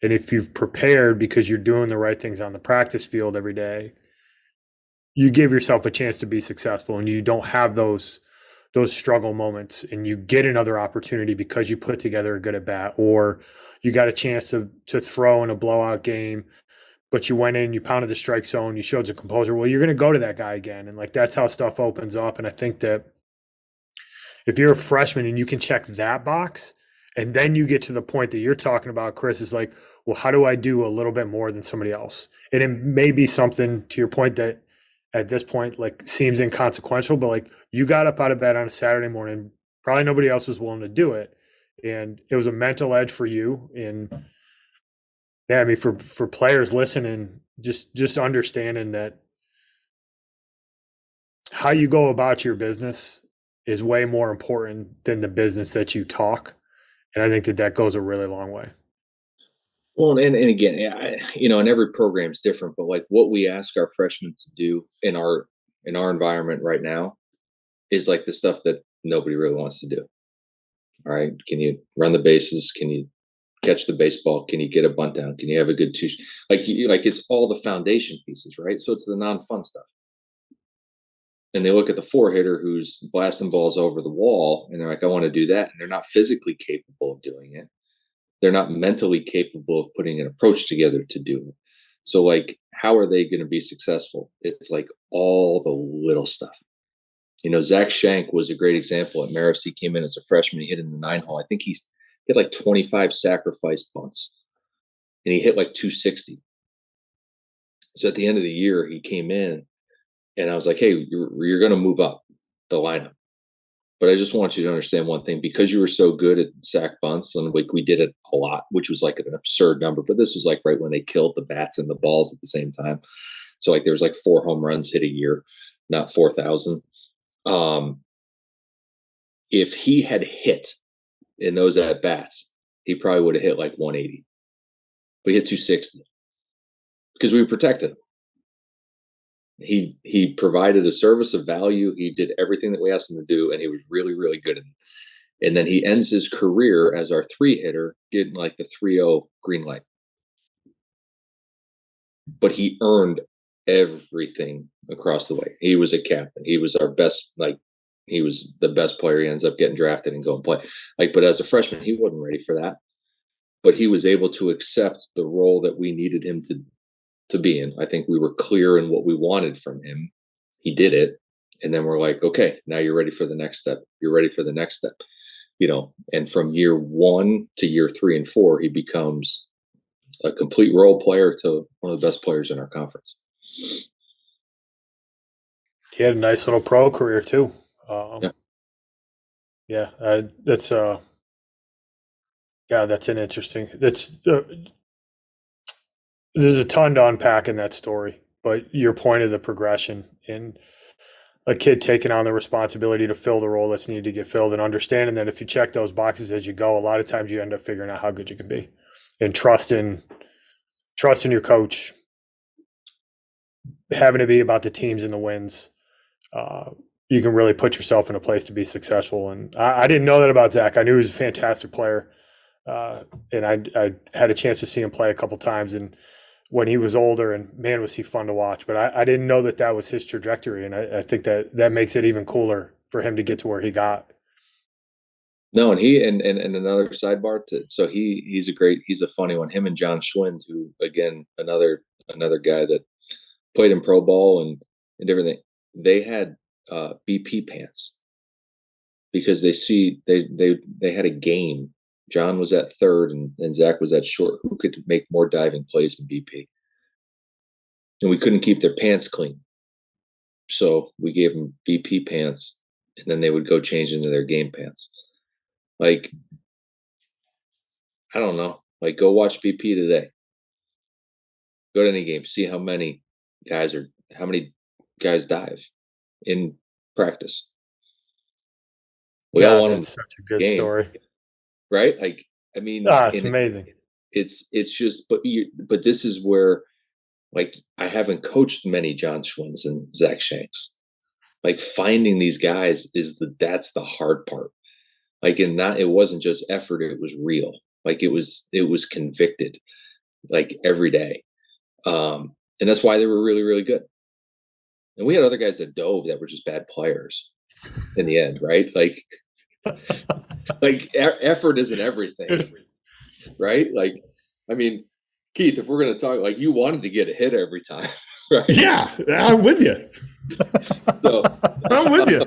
And if you've prepared because you're doing the right things on the practice field every day, you give yourself a chance to be successful and you don't have those struggle moments and you get another opportunity because you put together a good at bat or you got a chance to throw in a blowout game, but you went in, you pounded the strike zone, you showed some composure. Well, you're going to go to that guy again. And like, that's how stuff opens up. And I think that if you're a freshman and you can check that box, and then you get to the point that you're talking about, Chris, is like, well, how do I do a little bit more than somebody else? And it may be something to your point that at this point, like seems inconsequential, but like you got up out of bed on a Saturday morning, probably nobody else was willing to do it. And it was a mental edge for you. And yeah, I mean, for players listening, just understanding that how you go about your business is way more important than the business that you talk. And I think that goes a really long way. Well, and again, and every program is different, but like what we ask our freshmen to do in our environment right now is like the stuff that nobody really wants to do. All right, can you run the bases? Can you catch the baseball? Can you get a bunt down? Can you have a good two? Like it's all the foundation pieces, right? So it's the non-fun stuff. And they look at the four hitter who's blasting balls over the wall, and they're like, I want to do that, and they're not physically capable of doing it. They're not mentally capable of putting an approach together to do it. So, like, how are they going to be successful? It's like all the little stuff. Zach Shank was a great example at Marist. He came in as a freshman. He hit in the 9-hole. I think he hit like 25 sacrifice punts, and he hit like 260. So at the end of the year, he came in, and I was like, hey, you're going to move up the lineup. But I just want you to understand one thing, because you were so good at sack bunts, and like we did it a lot, which was like an absurd number. But this was like right when they killed the bats and the balls at the same time. So like there was like 4 home runs hit a year, not 4,000. If he had hit in those at bats, he probably would have hit like 180. But he hit 260 because we protected him. He provided a service of value. He did everything that we asked him to do, and he was really, really good at it. And then he ends his career as our 3-hitter, getting like the 3-0 green light. But he earned everything across the way. He was a captain. He was our best, like he was the best player. He ends up getting drafted and go and play. But as a freshman, he wasn't ready for that. But he was able to accept the role that we needed him to be in. I think we were clear in what we wanted from him. He did it. And then we're like, okay, now you're ready for the next step. You're ready for the next step. And from year 1 to year 3 and 4, he becomes a complete role player to one of the best players in our conference. He had a nice little pro career too. That's an interesting. There's a ton to unpack in that story, but your point of the progression, and a kid taking on the responsibility to fill the role that's needed to get filled, and understanding that if you check those boxes as you go, a lot of times you end up figuring out how good you can be, and trusting your coach, having to be about the teams and the wins. You can really put yourself in a place to be successful. And I didn't know that about Zach. I knew he was a fantastic player, and I had a chance to see him play a couple times, and when he was older, and man, was he fun to watch. But I didn't know that that was his trajectory, and I think that makes it even cooler for him to get to where he got. No, and he and another sidebar so he's a funny one. Him and John Schwind, who again another guy that played in pro ball and everything. They had BP pants because they had a game. John was at third and Zach was at short. Who could make more diving plays than BP? And we couldn't keep their pants clean. So we gave them BP pants, and then they would go change into their game pants. Like, I don't know. Like, go watch BP today. Go to any game. See how many guys dive in practice. We all God, want them that's such a good game, story. right? Like, I mean, It's amazing. It's just, but this is where, like, I haven't coached many John Schwins and Zach Shanks. Like, finding these guys that's the hard part. Like, and not, it wasn't just effort, it was real. Like, it was convicted, like, every day. And that's why they were really, really good. And we had other guys that dove that were just bad players in the end, right? Like effort isn't everything, right? Like, I mean, Keith, if we're going to talk, like, you wanted to get a hit every time, right? Yeah, I'm with you. So I'm with you.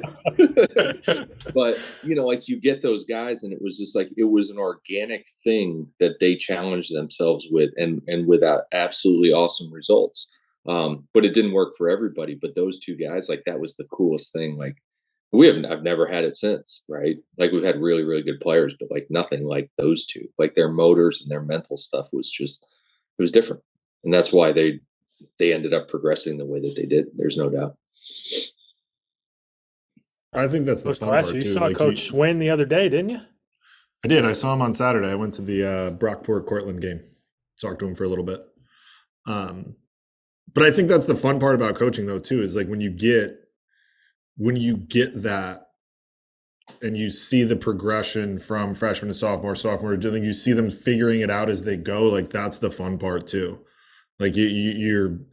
But, like, you get those guys, and it was just like, it was an organic thing that they challenged themselves with, and with absolutely awesome results. But it didn't work for everybody. But those two guys, like, that was the coolest thing. Like, I've never had it since, right? Like, we've had really, really good players, but like nothing like those two. Like, their motors and their mental stuff was just, it was different. And that's why they ended up progressing the way that they did. There's no doubt. I think that's the fun part too. You saw Coach Swin the other day, didn't you? I did. I saw him on Saturday. I went to the Brockport-Cortland game. Talked to him for a little bit. But I think that's the fun part about coaching, though, too, is like when you get that and you see the progression from freshman to sophomore, you see them figuring it out as they go. Like, that's the fun part too. Like, you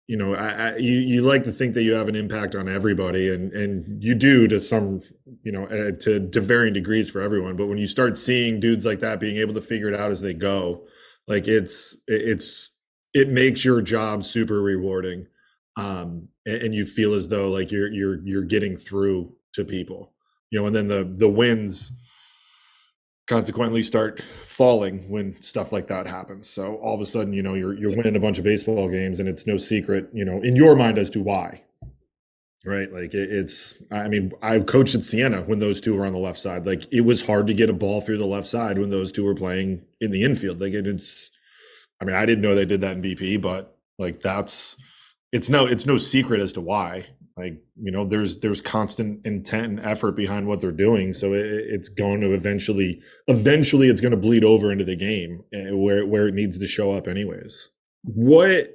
like to think that you have an impact on everybody, and you do to some, to varying degrees for everyone. But when you start seeing dudes like that being able to figure it out as they go, like, it makes your job super rewarding. And you feel as though like you're getting through to people, and then the wins consequently start falling when stuff like that happens. So all of a sudden, you're winning a bunch of baseball games, and it's no secret, in your mind as to why, right? Like, I coached at Siena when those two were on the left side. Like, it was hard to get a ball through the left side when those two were playing in the infield. Like, I didn't know they did that in BP, but like, it's no secret as to why. Like, there's constant intent and effort behind what they're doing. So it's going to eventually it's going to bleed over into the game where it needs to show up anyways. When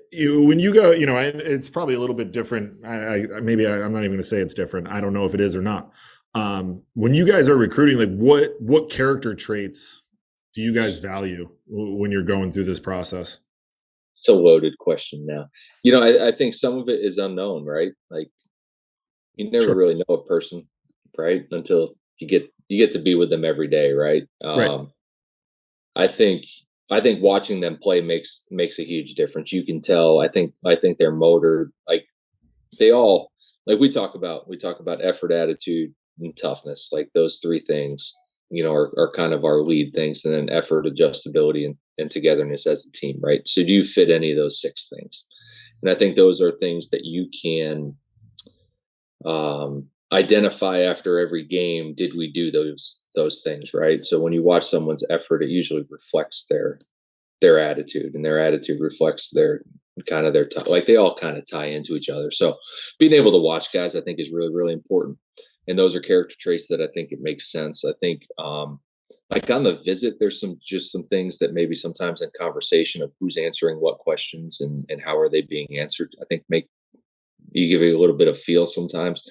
you go, it's probably a little bit different. I'm not even going to say it's different. I don't know if it is or not. When you guys are recruiting, like, what character traits do you guys value when you're going through this process? It's a loaded question now. I think some of it is unknown, right? Like, you never really know a person, right? Until you get to be with them every day, right? Right. I think watching them play makes a huge difference. You can tell. I think their motor, like, they all, like, we talk about effort, attitude, and toughness. Like, those three things, are kind of our lead things, and then effort, adjustability, and togetherness as a team, right? So do you fit any of those six things? And I think those are things that you can identify after every game. Did we do those things, right? So when you watch someone's effort, it usually reflects their attitude, and their attitude reflects their kind of like they all kind of tie into each other. So being able to watch guys, I think, is really, really important. And those are character traits that I think it makes sense. I think, like on the visit, there's some things that maybe sometimes in conversation of who's answering what questions and how are they being answered, I think make you give you a little bit of feel sometimes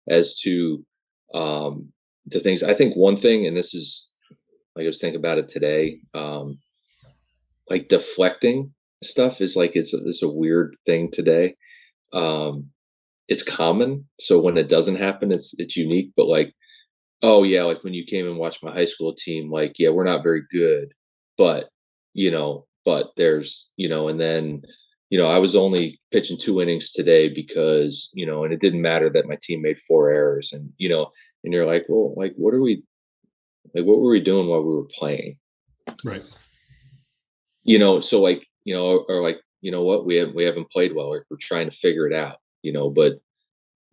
as to the things. I think one thing, and this is like I was thinking about it today, like deflecting stuff is like it's a weird thing today. Um, it's common, so when it doesn't happen, it's unique. But like, oh yeah, like when you came and watched my high school team, like yeah, we're not very good, but but there's and then I was only pitching 2 innings today because and it didn't matter that my team made 4 errors, and and you're like, well, like what were we doing while we were playing? Right. So like or like what we haven't played well, like we're trying to figure it out, but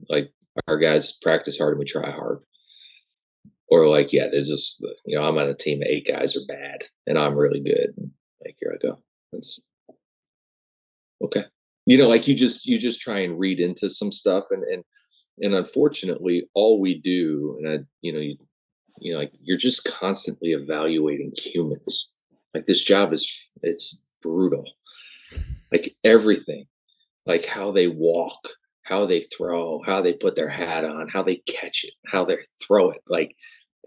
like our guys practice hard and we try hard. Or like, yeah, there's this, I'm on a team of 8 guys are bad and I'm really good. And like, here I go. That's okay. Like you just try and read into some stuff, and unfortunately all we do, and like you're just constantly evaluating humans. Like this job it's brutal. Like everything, like how they walk, how they throw, how they put their hat on, how they catch it, how they throw it, like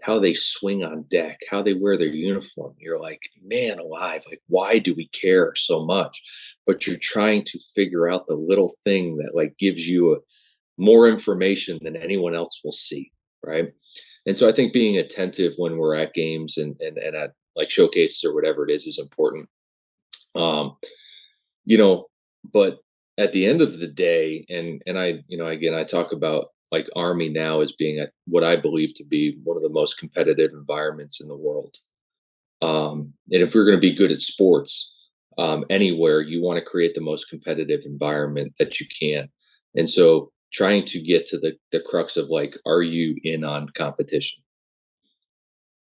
how they swing on deck, how they wear their uniform. You're like, man alive, like why do we care so much? But you're trying to figure out the little thing that like gives you more information than anyone else will see, right? And so I think being attentive when we're at games and at like showcases or whatever it is important. Um, you know, but at the end of the day, and I, again, I talk about like Army now as being what I believe to be one of the most competitive environments in the world. And if we're going to be good at sports, anywhere, you want to create the most competitive environment that you can. And so trying to get to the crux of like, are you in on competition?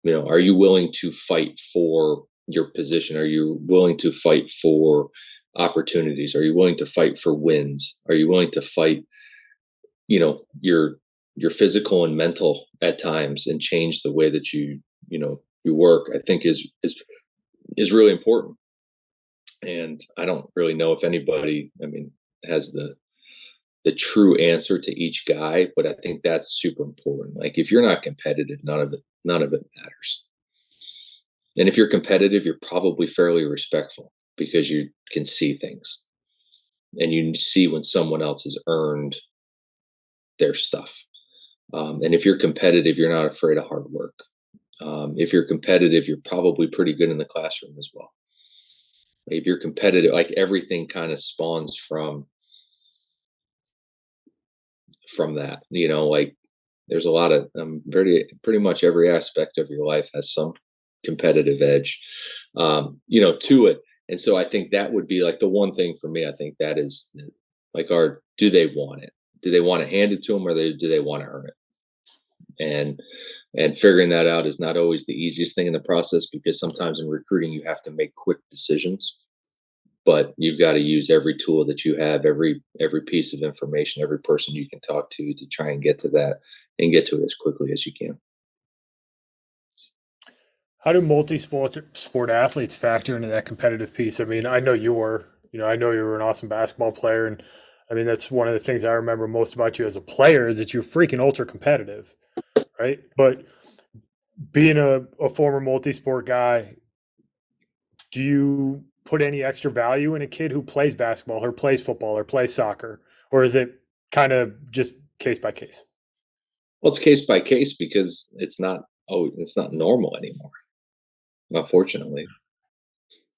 Are you willing to fight for your position? Are you willing to fight for opportunities? Are you willing to fight for wins? Are you willing to fight, your physical and mental at times and change the way that you work? I think is really important. And I don't really know if anybody, has the true answer to each guy, but I think that's super important. Like if you're not competitive, none of it matters. And if you're competitive, you're probably fairly respectful because you can see things and you see when someone else has earned their stuff. And if you're competitive, you're not afraid of hard work. If you're competitive, you're probably pretty good in the classroom as well. If you're competitive, like everything kind of spawns from that, like there's a lot of pretty much every aspect of your life has some competitive edge, to it. And so I think that would be like the one thing for me. I think that is like, do they want it? Do they want to hand it to them, or do they want to earn it? And figuring that out is not always the easiest thing in the process, because sometimes in recruiting you have to make quick decisions, but you've got to use every tool that you have, every piece of information, every person you can talk to try and get to that and get to it as quickly as you can. How do multi-sport athletes factor into that competitive piece? I mean, I know you were an awesome basketball player, and I mean that's one of the things I remember most about you as a player is that you're freaking ultra competitive, right? But being a former multi-sport guy, do you put any extra value in a kid who plays basketball or plays football or plays soccer, or is it kind of just case by case? Well, it's case by case because it's not normal anymore, unfortunately.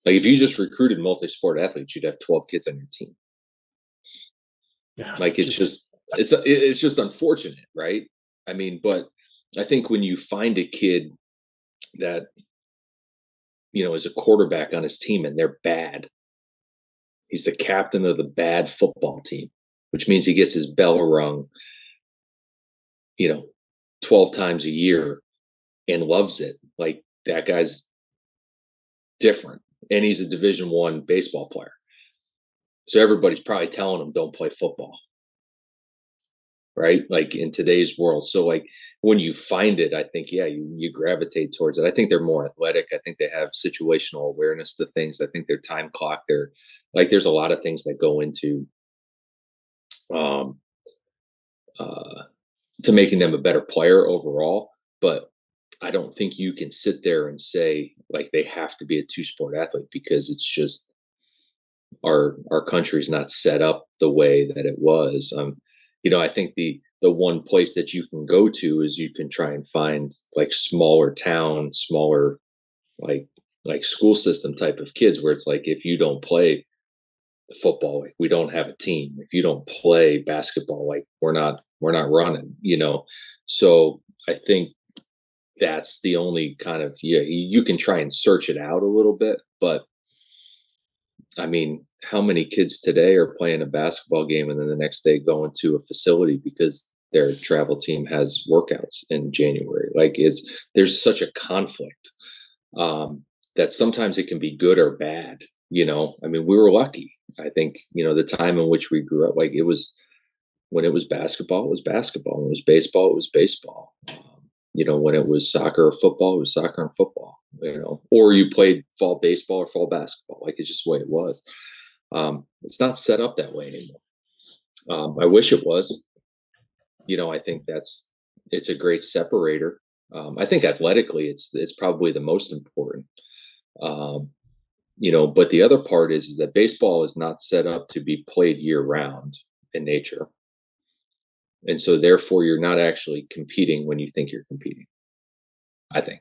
Like if you just recruited multi-sport athletes, you'd have 12 kids on your team. Yeah, Like it's just unfortunate, right? But I think when you find a kid that is a quarterback on his team and they're bad, he's the captain of the bad football team, which means he gets his bell rung, 12 times a year and loves it. Like that guy's different, and he's a Division I baseball player. So everybody's probably telling them don't play football, right? Like in today's world. So like when you find it, I think, yeah, you gravitate towards it. I think they're more athletic. I think they have situational awareness to things. I think their time clock, they're like, there's a lot of things that go into um uh to making them a better player overall. But I don't think you can sit there and say like they have to be a two sport athlete, because it's just our country's not set up the way that it was. I think the one place that you can go to is you can try and find like smaller town, smaller like like school system type of kids, where it's like if you don't play football, like we don't have a team. If you don't play basketball, like we're not running, So I think that's the only kind of, yeah, you can try and search it out a little bit, but I mean, how many kids today are playing a basketball game and then the next day going to a facility because their travel team has workouts in January? Like there's such a conflict, that sometimes it can be good or bad. I mean, we were lucky. I think, the time in which we grew up, like when it was basketball, it was basketball. When it was baseball, it was baseball. When it was soccer or football, it was soccer and football, or you played fall baseball or fall basketball. Like it's just the way it was. It's not set up that way anymore. I wish it was. I think it's a great separator. I think athletically, it's probably the most important. But the other part is that baseball is not set up to be played year round in nature. And so therefore you're not actually competing when you think you're competing. I think.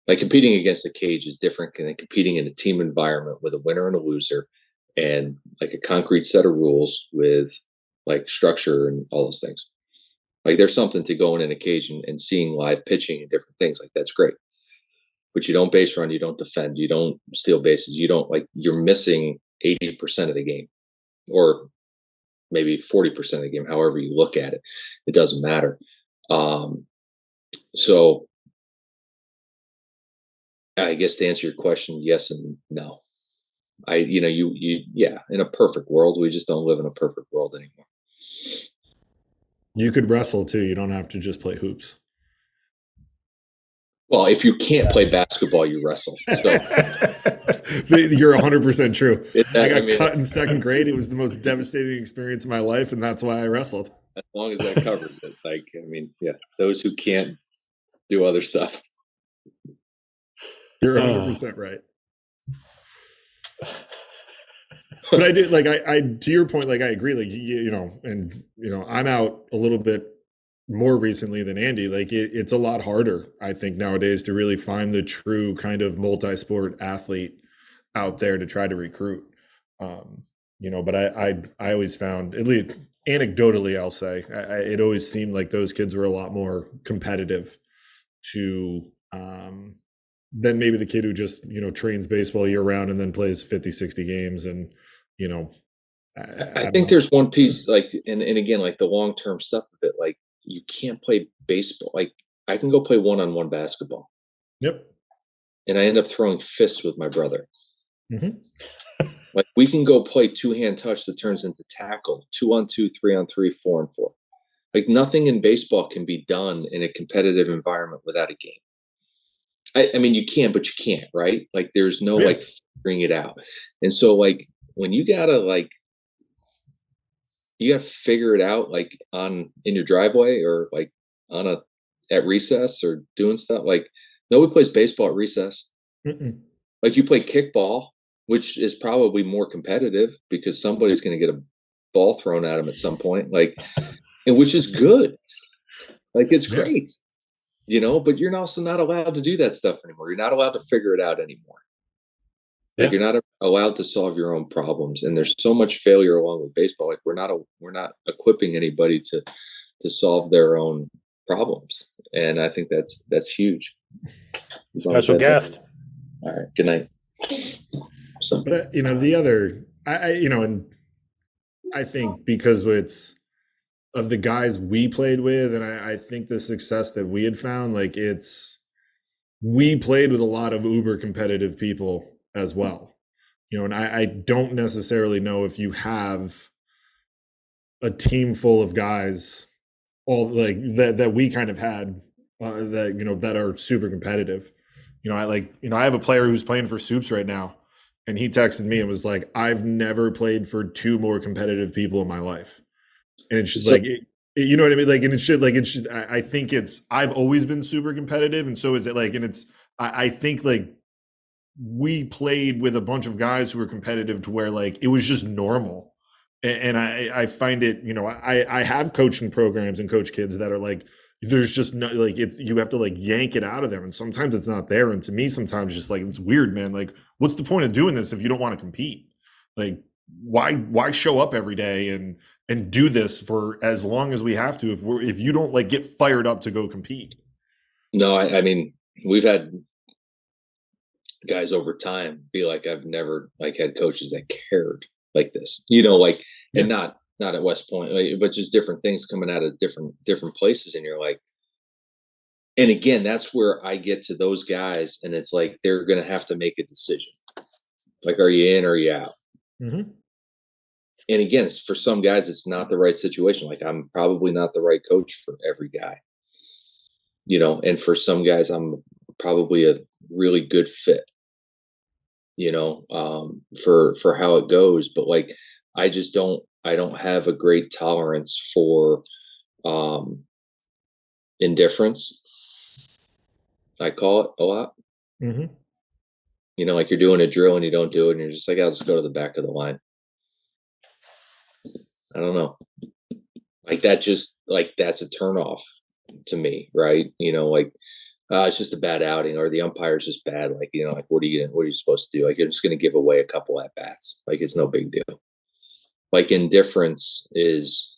Like competing against a cage is different than competing in a team environment with a winner and a loser and like a concrete set of rules with like structure and all those things. Like there's something to going in a cage and seeing live pitching and different things. Like that's great. But you don't base run, you don't defend, you don't steal bases, you don't, like, you're missing 80% of the game, or maybe 40% of the game, however you look at it. It doesn't matter. So I guess to answer your question, yes and no. Yeah, in a perfect world, we just don't live in a perfect world anymore. You could wrestle too. You don't have to just play hoops. Well, if you can't play basketball, you wrestle. So You're 100% true. I got I mean, cut in second grade. It was the most devastating experience of my life, and that's why I wrestled. as long as that covers it. Like, I mean, yeah, those who can't do other stuff. You're 100% right. But I did, like, I to your point, like I agree, like I'm out a little bit more recently than Andy. Like it's a lot harder, I think, nowadays to really find the true kind of multi-sport athlete out there to try to recruit. But I always found, at least anecdotally, I'll say, it always seemed like those kids were a lot more competitive to than maybe the kid who just trains baseball year round and then plays 50, 60 games. And I think there's one piece, like, and again, like the long-term stuff of it, like you can't play baseball. Like I can go play one-on-one basketball. Yep. And I end up throwing fists with my brother. Mm-hmm. Like we can go play two-hand touch that turns into tackle, 2-on-2, 3-on-3, 4-on-4. Like nothing in baseball can be done in a competitive environment without a game. I mean, you can, but you can't, right? Like there's no like figuring it out. And so like when you gotta figure it out, like in your driveway or like at recess or doing stuff. Like nobody plays baseball at recess. Mm-mm. Like you play kickball, which is probably more competitive because somebody's going to get a ball thrown at them at some point. Like, and which is good. Like it's great, but you're also not allowed to do that stuff anymore. You're not allowed to figure it out anymore. Like you're not allowed to solve your own problems, and there's so much failure along with baseball. Like we're not equipping anybody to solve their own problems, and I think that's huge. Special guest. All right. Good night. So, but the other, and I think because it's of the guys we played with, and I think the success that we had found, like we played with a lot of uber competitive people as well. And I don't necessarily know if you have a team full of guys all like that we kind of had that that are super competitive. I have a player who's playing for Soups right now, and he texted me and was like, "I've never played for two more competitive people in my life." And it's just So like you know what I mean, like, and it should like it should. I think it's I've always been super competitive, and so is it. Like, and it's I think like we played with a bunch of guys who were competitive to where like it was just normal. And I find it, I have coaching programs and coach kids that are like, there's just no like it's you have to like yank it out of them. And sometimes it's not there. And to me, sometimes just like it's weird, man. Like, what's the point of doing this if you don't want to compete? Like, why show up every day and do this for as long as we have to if you don't like get fired up to go compete? no, I mean, we've had guys over time be like, I've never like had coaches that cared like this, like, and Yeah. not at West Point, like, but just different things coming out of different places, and you're like, and again, that's where I get to those guys, and it's like they're gonna have to make a decision. Like, are you in or are you out? Hmm. And again, for some guys, it's not the right situation. Like, I'm probably not the right coach for every guy, and for some guys, I'm probably a really good fit, for how it goes. But like, I don't have a great tolerance for um, indifference. I call it a lot. Hmm. Like you're doing a drill and you don't do it, and you're just like, I'll just go to the back of the line. I don't know. Like that, just like that's a turnoff to me, right? Like it's just a bad outing, or the umpire's just bad. Like, like what are you supposed to do? Like, you're just going to give away a couple at bats. Like, it's no big deal. Like, indifference is,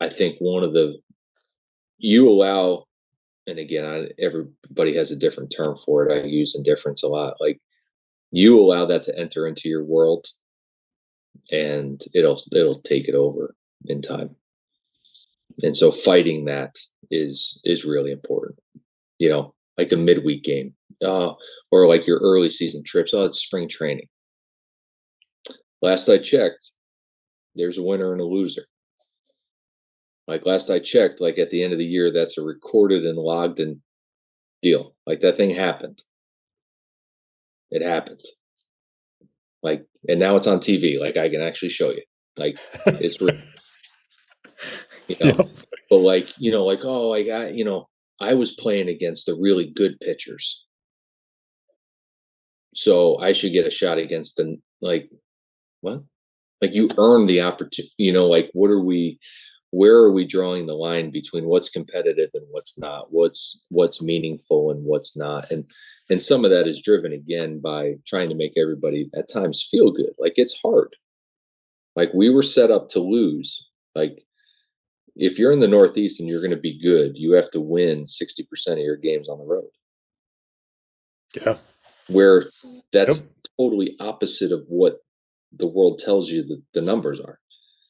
I think, one of the you allow, and again, everybody has a different term for it. I use indifference a lot. Like, you allow that to enter into your world, and it'll take it over in time. And so fighting that is really important. Like a midweek game, or like your early season trips. Oh, it's spring training. Last I checked, there's a winner and a loser. Like, last I checked, like at the end of the year, that's a recorded and logged in deal. Like, that thing happened. It happened. Like, and now it's on TV. Like, I can actually show you. Like, it's real, you know. Yep. But like, like, oh, I got, I was playing against the really good pitchers, so I should get a shot against the like what? Like, you earn the opportunity. Like, where are we drawing the line between what's competitive and what's not? What's meaningful and what's not? And some of that is driven again by trying to make everybody at times feel good. Like, it's hard. Like, we were set up to lose. Like, if you're in the Northeast and you're going to be good, you have to win 60% of your games on the road. Yeah. Where Yep. that's totally opposite of what the world tells you that the numbers are.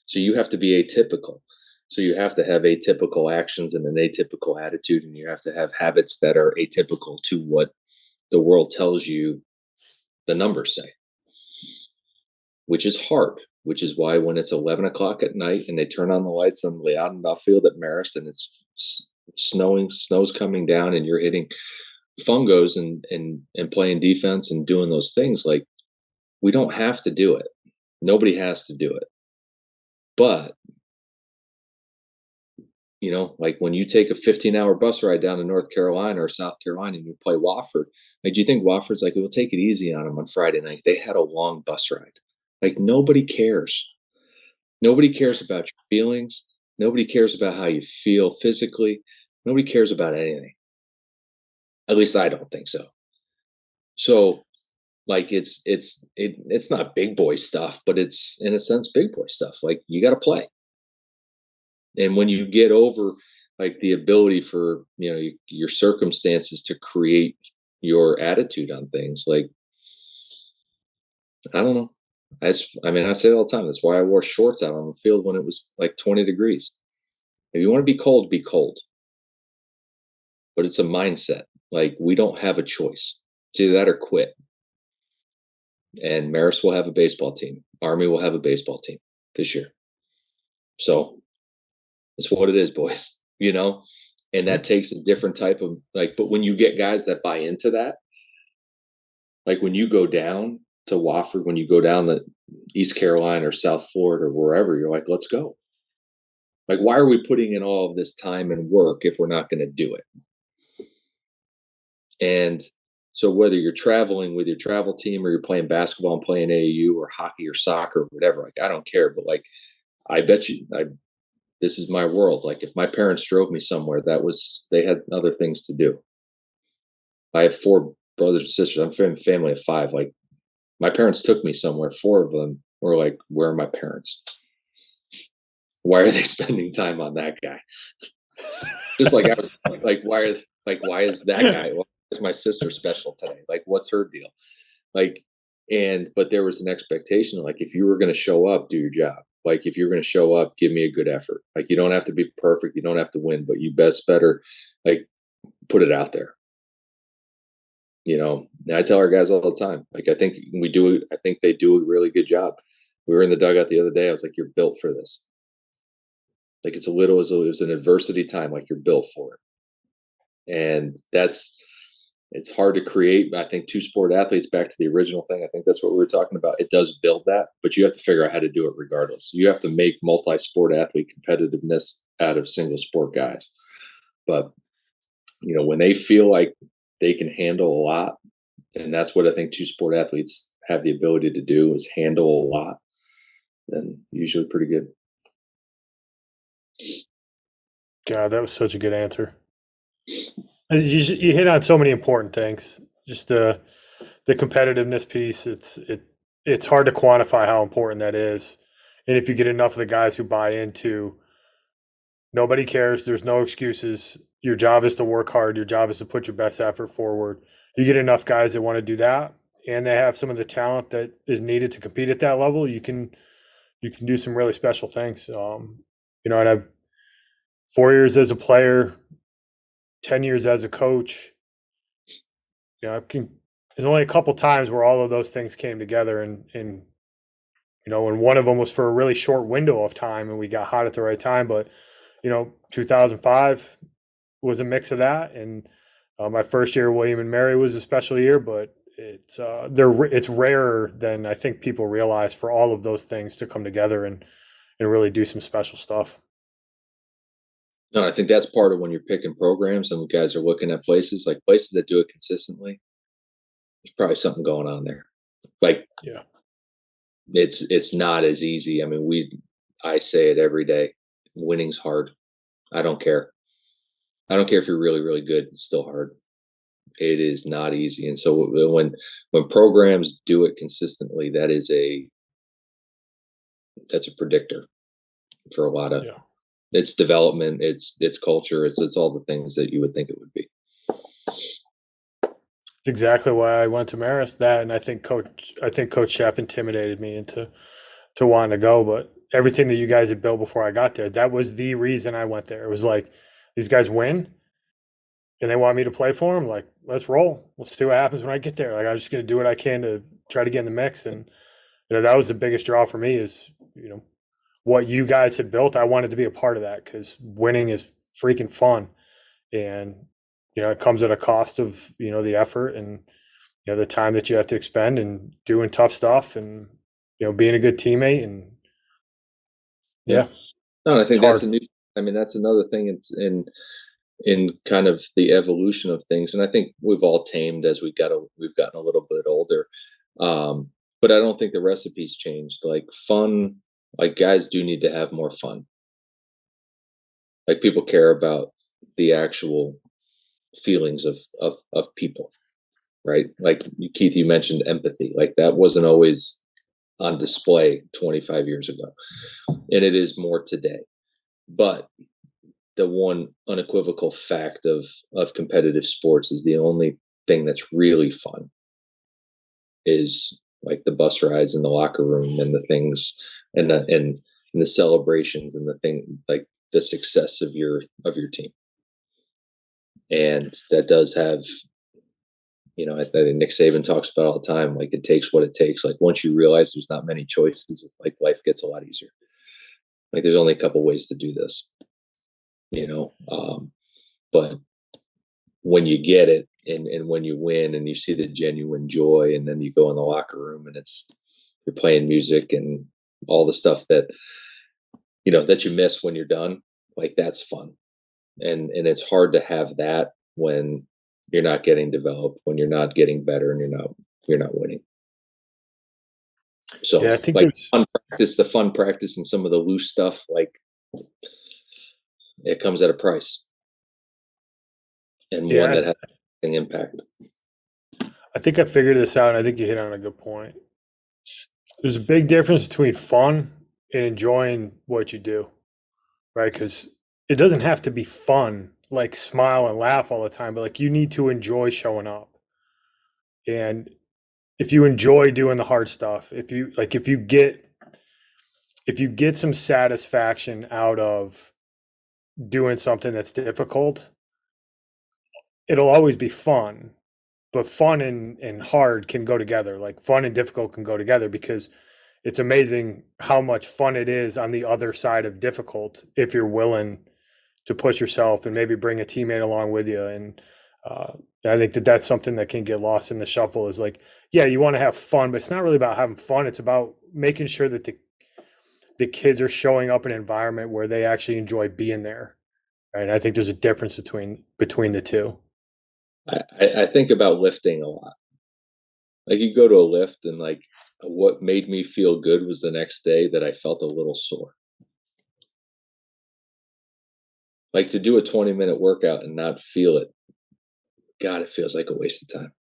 So you have to be atypical. So you have to have atypical actions and an atypical attitude, and you have to have habits that are atypical to what the world tells you the numbers say, which is hard. Which is why when it's 11 o'clock at night and they turn on the lights on the Adendoff Field at Marist, and it's snow's coming down, and you're hitting fungos and playing defense and doing those things, like, we don't have to do it. Nobody has to do it. But like, when you take a 15-hour bus ride down to North Carolina or South Carolina and you play Wofford, like, do you think Wofford's like, we'll take it easy on them on Friday night? They had a long bus ride. Like, nobody cares. Nobody cares about your feelings. Nobody cares about how you feel physically. Nobody cares about anything. At least I don't think so. So, like, it's not big boy stuff, but it's in a sense big boy stuff. Like, you got to play. And when you get over like the ability for your circumstances to create your attitude on things, like, I don't know. I mean, I say it all the time. That's why I wore shorts out on the field when it was like 20 degrees. If you want to be cold, be cold. But it's a mindset. Like, we don't have a choice. It's either that or quit. and Marist will have a baseball team. Army will have a baseball team this year. So it's what it is, boys, and that takes a different type of but when you get guys that buy into that, like when you go down to Wofford, when you go down to East Carolina or South Florida or wherever, you're like, let's go. Like, why are we putting in all of this time and work if we're not going to do it? And so whether you're traveling with your travel team or you're playing basketball and playing AAU or hockey or soccer or whatever, like, I don't care. But like, I bet you, this is my world. Like, if my parents drove me somewhere, they had other things to do. I have 4 brothers and sisters. I'm from a family of 5. Like, my parents took me somewhere. 4 of them were like, where are my parents? Why are they spending time on that guy? Just like I was like, why is that guy? Why is my sister special today? Like, what's her deal? Like, but there was an expectation, like, if you were going to show up, do your job. Like, if you're going to show up, give me a good effort. Like, you don't have to be perfect. You don't have to win, but you better like put it out there. And I tell our guys all the time, like, I think they do a really good job. We were in the dugout the other day. I was like, you're built for this. Like, it's a little as though it was an adversity time, like you're built for it. And it's hard to create. I think 2-sport athletes, back to the original thing, I think that's what we were talking about. It does build that, but you have to figure out how to do it regardless. You have to make multi-sport athlete competitiveness out of single sport guys. But, when they feel like they can handle a lot, and that's what I think 2-sport athletes have the ability to do, is handle a lot, then usually pretty good. God, that was such a good answer. And you hit on so many important things. Just the competitiveness piece. It's hard to quantify how important that is. And if you get enough of the guys who buy into, nobody cares, there's no excuses. Your job is to work hard. Your job is to put your best effort forward. You get enough guys that want to do that, and they have some of the talent that is needed to compete at that level. You can do some really special things. And I've 4 years as a player, 10 years as a coach. There's only a couple times where all of those things came together, and and one of them was for a really short window of time, and we got hot at the right time. But 2005 was a mix of that, and my first year, William and Mary, was a special year. But it's rarer than I think people realize for all of those things to come together and really do some special stuff. No, I think that's part of when you're picking programs and guys are looking at places that do it consistently. There's probably something going on there. Like, Yeah. It's not as easy. I mean, I say it every day. Winning's hard. I don't care. I don't care if you're really, really good. It's still hard. It is not easy. And so when programs do it consistently, that's a predictor for a lot of it's development, it's culture, it's all the things that you would think it would be. It's exactly why I went to Marist. That, and I think Coach Sheff intimidated me into wanting to go. But everything that you guys had built before I got there, that was the reason I went there. It was like, these guys win, and they want me to play for them. Like, let's roll. Let's see what happens when I get there. Like, I'm just going to do what I can to try to get in the mix. And that was the biggest draw for me. Is what you guys had built. I wanted to be a part of that because winning is freaking fun, and it comes at a cost of the effort and the time that you have to expend and doing tough stuff and being a good teammate. And no, I think that's that's another thing. It's in kind of the evolution of things, and I think we've all tamed as we've gotten a little bit older. But I don't think the recipe's changed. Like, fun, like, guys do need to have more fun. Like, people care about the actual feelings of people, right? Like, Keith, you mentioned empathy. Like, that wasn't always on display 25 years ago, and it is more today. But the one unequivocal fact of competitive sports is the only thing that's really fun is like the bus rides in the locker room and the things and the celebrations and the thing, like the success of your team. And that does have, I think Nick Saban talks about all the time. Like it takes what it takes. Like once you realize there's not many choices, like life gets a lot easier. Like there's only a couple ways to do this, you know. But when you get it, and when you win, and you see the genuine joy, and then you go in the locker room, and you're playing music and all the stuff that that you miss when you're done. Like that's fun, and it's hard to have that when you're not getting developed, when you're not getting better, and you're not winning. So Yeah, I think like there's the fun practice and some of the loose stuff, like it comes at a price, and one yeah, that has an impact. I think I figured this out, and I think you hit on a good point. There's a big difference between fun and enjoying what you do, right? Because it doesn't have to be fun, like smile and laugh all the time, but like you need to enjoy showing up. And if you enjoy doing the hard stuff, if you get some satisfaction out of doing something that's difficult, it'll always be fun. But fun and hard can go together. Like fun and difficult can go together because it's amazing how much fun it is on the other side of difficult if you're willing to push yourself and maybe bring a teammate along with you. And uh, I think that that's something that can get lost in the shuffle is like, yeah, you want to have fun, but it's not really about having fun. It's about making sure that the kids are showing up in an environment where they actually enjoy being there. Right. And I think there's a difference between the two. I think about lifting a lot. Like you go to a lift, and like what made me feel good was the next day that I felt a little sore. Like to do a 20-minute workout and not feel it, God, it feels like a waste of time.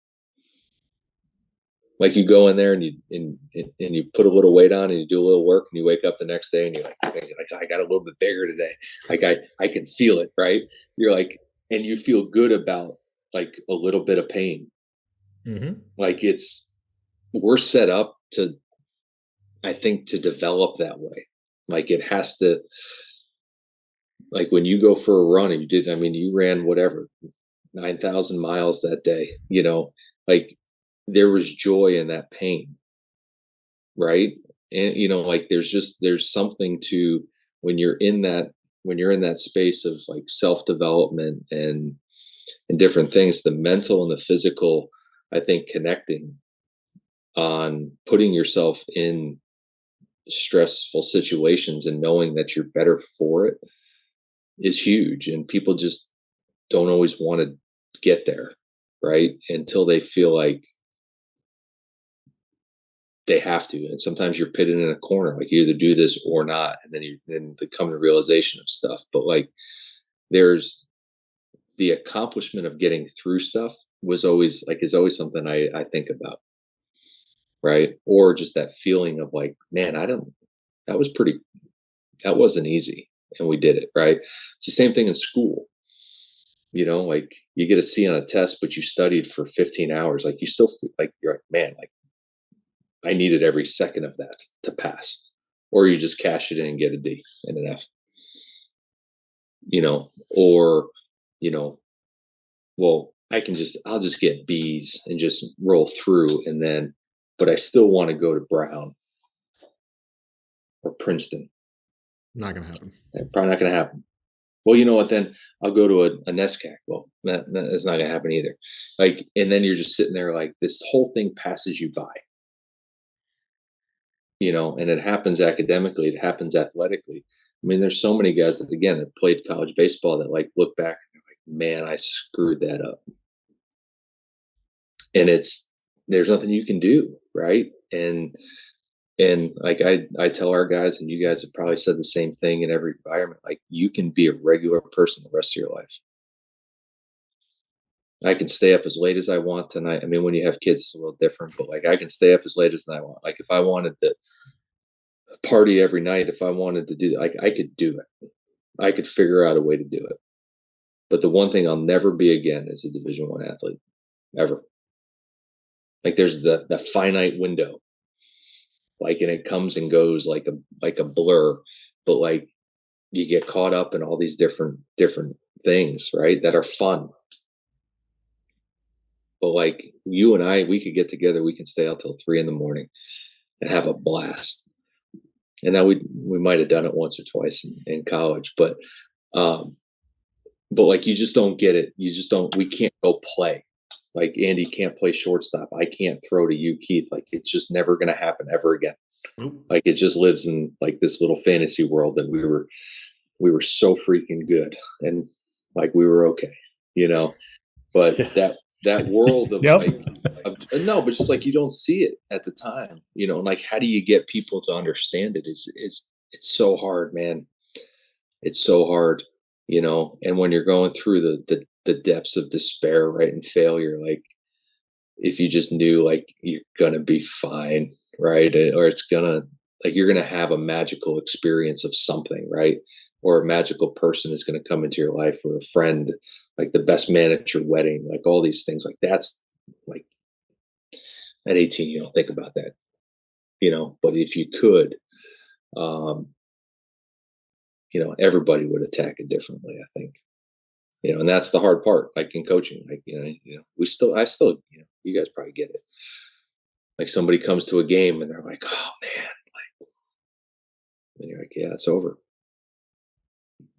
Like you go in there and you put a little weight on and you do a little work, and you wake up the next day and you're like I got a little bit bigger today. Like I can feel it, right? You're like, and you feel good about like a little bit of pain. Like we're set up to, I think, to develop that way. Like it has to, like when you go for a run and you ran whatever, 9,000 miles that day, like there was joy in that pain. Right. And, like there's something to when you're in that space of like self-development and different things, the mental and the physical, I think connecting on putting yourself in stressful situations and knowing that you're better for it is huge. And people just don't always want to get there, right? Until they feel like they have to. And sometimes you're pitted in a corner, like you either do this or not. And then they come to realization of stuff. But like there's the accomplishment of getting through stuff is always something I think about. Right. Or just that feeling of like, man, that wasn't easy. And we did it. Right. It's the same thing in school. Like you get a C on a test, but you studied for 15 hours. Like you still feel like you're like, man, like I needed every second of that to pass. Or you just cash it in and get a D and an F. Or, well, I'll just get B's and just roll through, but I still want to go to Brown or Princeton. Not gonna happen. Probably not going to happen. Well, you know what? Then I'll go to a NESCAC. Well, that's not going to happen either. Like, and then you're just sitting there like this whole thing passes you by. And it happens academically, it happens athletically. I mean, there's so many guys that again that played college baseball that like look back and like, man, I screwed that up. And there's nothing you can do, right? And like I tell our guys, and you guys have probably said the same thing in every environment, like you can be a regular person the rest of your life. I can stay up as late as I want tonight. I mean, when you have kids, it's a little different, but like I can stay up as late as I want. Like if I wanted to party every night, if I wanted to do that, like I could do it. I could figure out a way to do it. But the one thing I'll never be again is a Division I athlete, ever. Like there's the finite window, like, and it comes and goes like a blur. But like you get caught up in all these different things, right? That are fun. But like you and I, we could get together, we can stay out till 3 in the morning and have a blast. And now we might have done it once or twice in college, um, but like you just don't get it. You just don't. We can't go play. Like Andy can't play shortstop. I can't throw to you, Keith. Like it's just never going to happen ever again. Like it just lives in like this little fantasy world that we were so freaking good and like we were okay, you know. But that world of Yep. like no, but just like you don't see it at the time, you know. And like how do you get people to understand it? Is it's so hard, man. It's so hard, you know. And when you're going through the depths of despair, right, and failure, like if you just knew like you're gonna be fine, right, or it's gonna like you're gonna have a magical experience of something, right, or a magical person is gonna come into your life, or a friend, like the best man at your wedding, like all these things, like that's like at 18 you don't think about that, you know. But if you could, um, you know, everybody would attack it differently, I think. You know, and that's the hard part, like in coaching, like, I still, you know, you guys probably get it. Like somebody comes to a game and they're like, oh man, and you're like, yeah, it's over.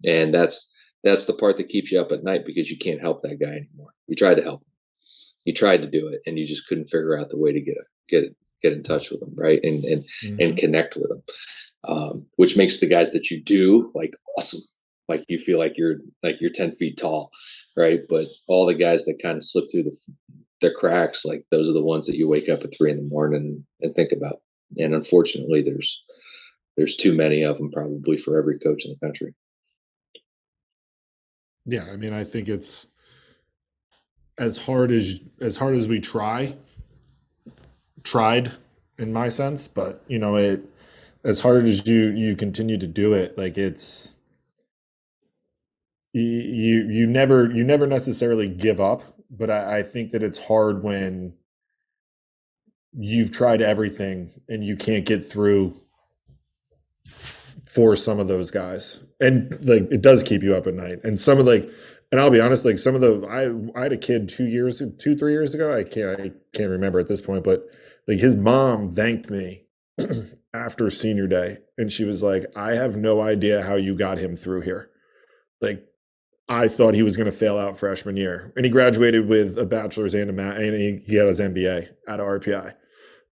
And that's the part that keeps you up at night because you can't help that guy anymore. You tried to help him. You tried to do it and you just couldn't figure out the way to get in touch with them, right? And connect with them. Which makes the guys that you do like awesome. Like you feel like you're 10 feet tall, right? But all the guys that kind of slip through the cracks, like those are the ones that you wake up at 3 in the morning and think about. And unfortunately, there's too many of them probably for every coach in the country. Yeah, I mean, I think it's as hard as we tried in my sense, but it as hard as you continue to do it, like it's you never necessarily give up, but I think that it's hard when you've tried everything and you can't get through for some of those guys. And like it does keep you up at night. And some of like and I'll be honest, like some of the I had a kid 3 years ago. I can't remember at this point, but like his mom thanked me after senior day and she was like, I have no idea how you got him through here. Like I thought he was going to fail out freshman year, and he graduated with a bachelor's and he got his MBA out of RPI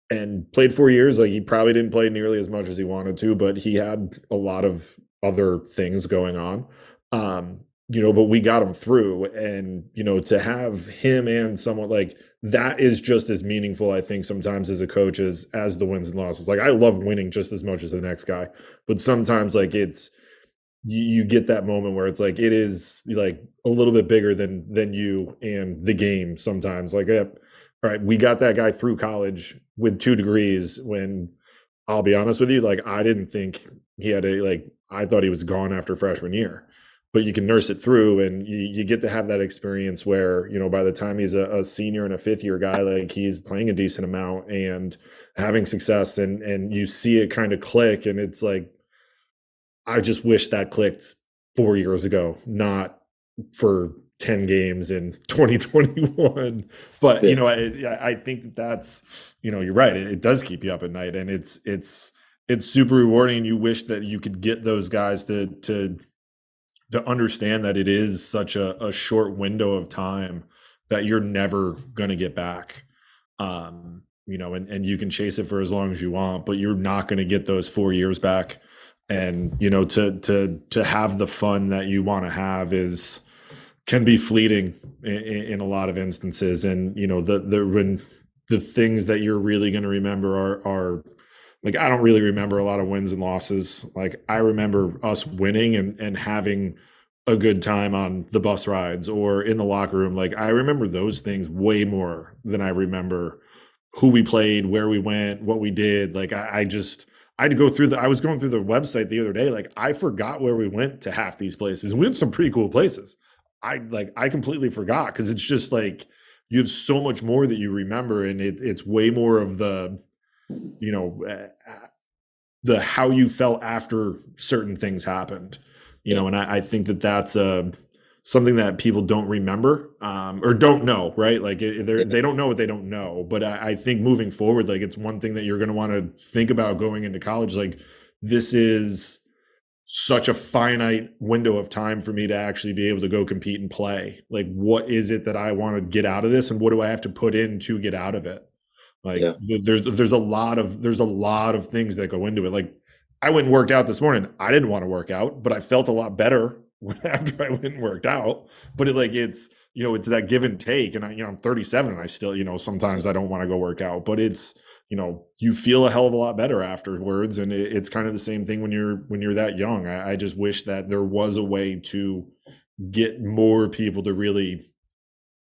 and played 4 years. Like he probably didn't play nearly as much as he wanted to, but he had a lot of other things going on. But we got him through, and to have him and someone like that is just as meaningful, I think, sometimes as a coach as the wins and losses. Like I love winning just as much as the next guy, but sometimes like it's you get that moment where it's like it is like a little bit bigger than you and the game sometimes. Like, all right, we got that guy through college with 2 degrees when I'll be honest with you, like I didn't think he had I thought he was gone after freshman year. But you can nurse it through and you get to have that experience where, by the time he's a senior and a fifth year guy, like he's playing a decent amount and having success and you see it kind of click. And it's like, I just wish that clicked 4 years ago, not for 10 games in 2021. But, Yeah. I think that's, you're right. It does keep you up at night, and it's super rewarding. And you wish that you could get those guys to understand that it is such a short window of time that you're never going to get back. And you can chase it for as long as you want, but you're not going to get those 4 years back. And, to have the fun that you want to have can be fleeting in a lot of instances. And, when the things that you're really going to remember are like, I don't really remember a lot of wins and losses. Like I remember us winning and having a good time on the bus rides or in the locker room. Like I remember those things way more than I remember who we played, where we went, what we did. Like I had to go through I was going through the website the other day. Like I forgot where we went to half these places. We went to some pretty cool places. I completely forgot because it's just like you have so much more that you remember, and it's way more of the how you felt after certain things happened. And I think that's something that people don't remember, or don't know, right? Like Yeah, they don't know what they don't know. But I think moving forward, like it's one thing that you're going to want to think about going into college. Like this is such a finite window of time for me to actually be able to go compete and play. Like, what is it that I want to get out of this, and what do I have to put in to get out of it? Like, yeah, there's a lot of things that go into it. Like, I went and worked out this morning. I didn't want to work out, but I felt a lot better after I went and worked out. But it's it's that give and take. And I'm 37, and I still sometimes I don't want to go work out, but it's you feel a hell of a lot better afterwards. And it's kind of the same thing when you're that young. I just wish that there was a way to get more people to really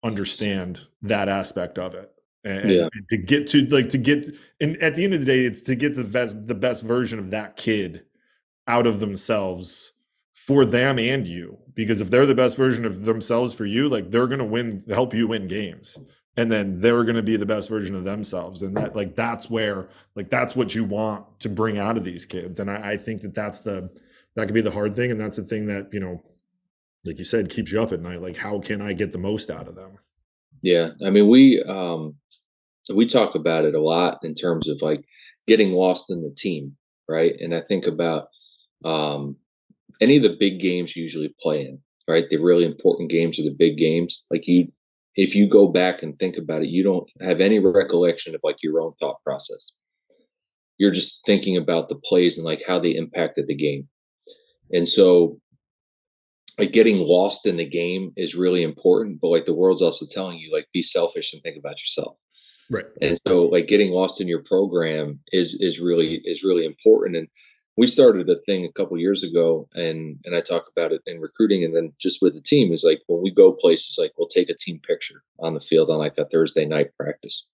understand that aspect of it, yeah, and to get to like to get and at the end of the day, it's to get the best version of that kid out of themselves for them and you. Because if they're the best version of themselves for you, like they're gonna help you win games. And then they're gonna be the best version of themselves. And that's where that's what you want to bring out of these kids. And I think that could be the hard thing. And that's the thing that, like you said, keeps you up at night. Like, how can I get the most out of them? yeah. I mean, we talk about it a lot in terms of like getting lost in the team, right? And I think about um, any of the big games you usually play in, right? The really important games are the big games. Like if you go back and think about it, you don't have any recollection of like your own thought process. You're just thinking about the plays and like how they impacted the game. And so like getting lost in the game is really important, but like the world's also telling you like be selfish and think about yourself. Right. And so like getting lost in your program is really important. And we started a thing a couple years ago, and I talk about it in recruiting and then just with the team is like when we go places, like we'll take a team picture on the field on like a Thursday night practice.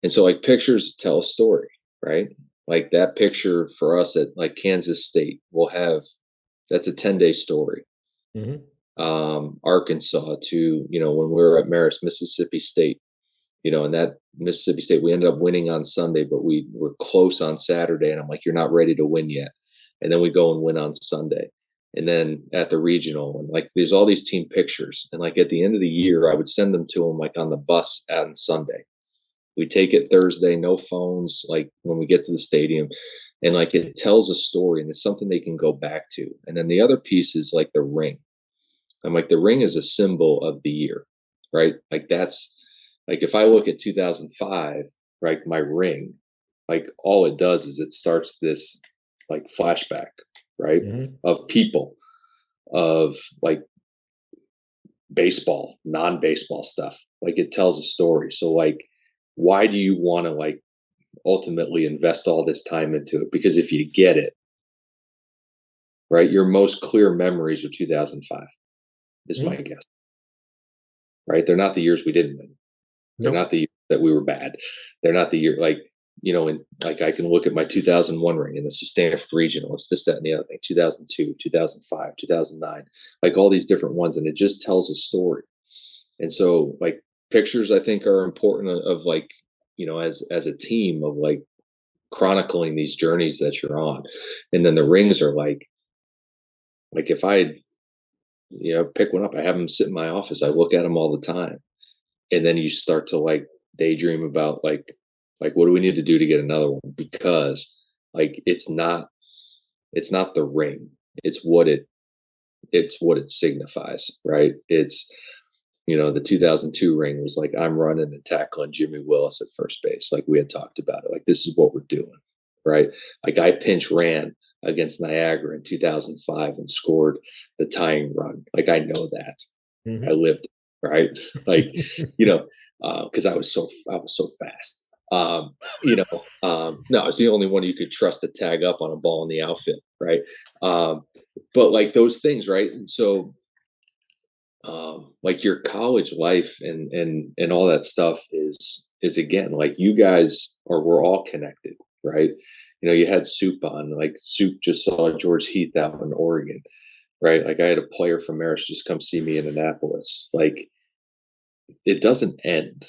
And so like pictures tell a story, right? Like that picture for us at like Kansas State will have that's a 10-day story. Hmm. Arkansas to, when we were at Marist, Mississippi State, and that Mississippi State, we ended up winning on Sunday, but we were close on Saturday. And I'm like, you're not ready to win yet. And then we go and win on Sunday. And then at the regional, and like there's all these team pictures. And like at the end of the year, I would send them to them like on the bus on Sunday. We take it Thursday, no phones, like when we get to the stadium. And like it tells a story and it's something they can go back to. And then the other piece is like the ring. I'm like, the ring is a symbol of the year, right? Like that's like if I look at 2005, right, my ring, like all it does is it starts this like flashback, right, Hmm. of people, of like baseball, non-baseball stuff. Like it tells a story. So like, why do you want to like ultimately invest all this time into it? Because if you get it, right, your most clear memories are 2005, is my Hmm. guess, right? They're not the years we didn't win. They're Nope. not the year that we were bad. They're not the year like, and like I can look at my 2001 ring and it's the Stanford Regional. It's this, that, and the other thing. 2002, 2005, 2009, like all these different ones, and it just tells a story. And so, like pictures, I think are important of like, as a team of like chronicling these journeys that you're on, and then the rings are like if I pick one up, I have them sit in my office. I look at them all the time, and then you start to like daydream about like what do we need to do to get another one, because like it's not the ring, it's what it signifies, right? It's the 2002 ring was like I'm running and tackling Jimmy Willis at first base, like we had talked about it, like this is what we're doing, right? Like I pinch ran against Niagara in 2005 and scored the tying run, like I know that I Hmm. lived, right? Like, because I was so fast. No, I was the only one you could trust to tag up on a ball in the outfield, right? Um, but like those things, right? And so, like your college life and all that stuff is again like you guys we're all connected, right? You had Soup on, like Soup just saw George Heath out in Oregon, right? Like I had a player from Marist just come see me in Annapolis. Like it doesn't end,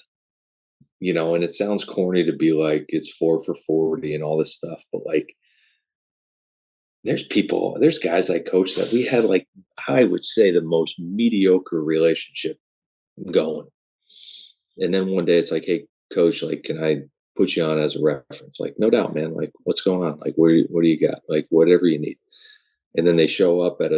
and it sounds corny to be like it's 4 for 40 and all this stuff, but like there's guys I coached that we had like, I would say, the most mediocre relationship going. And then one day it's like, hey, coach, like, can I put you on as a reference? Like, no doubt, man. Like, what's going on? Like, what do you got? Like, whatever you need. And then they show up at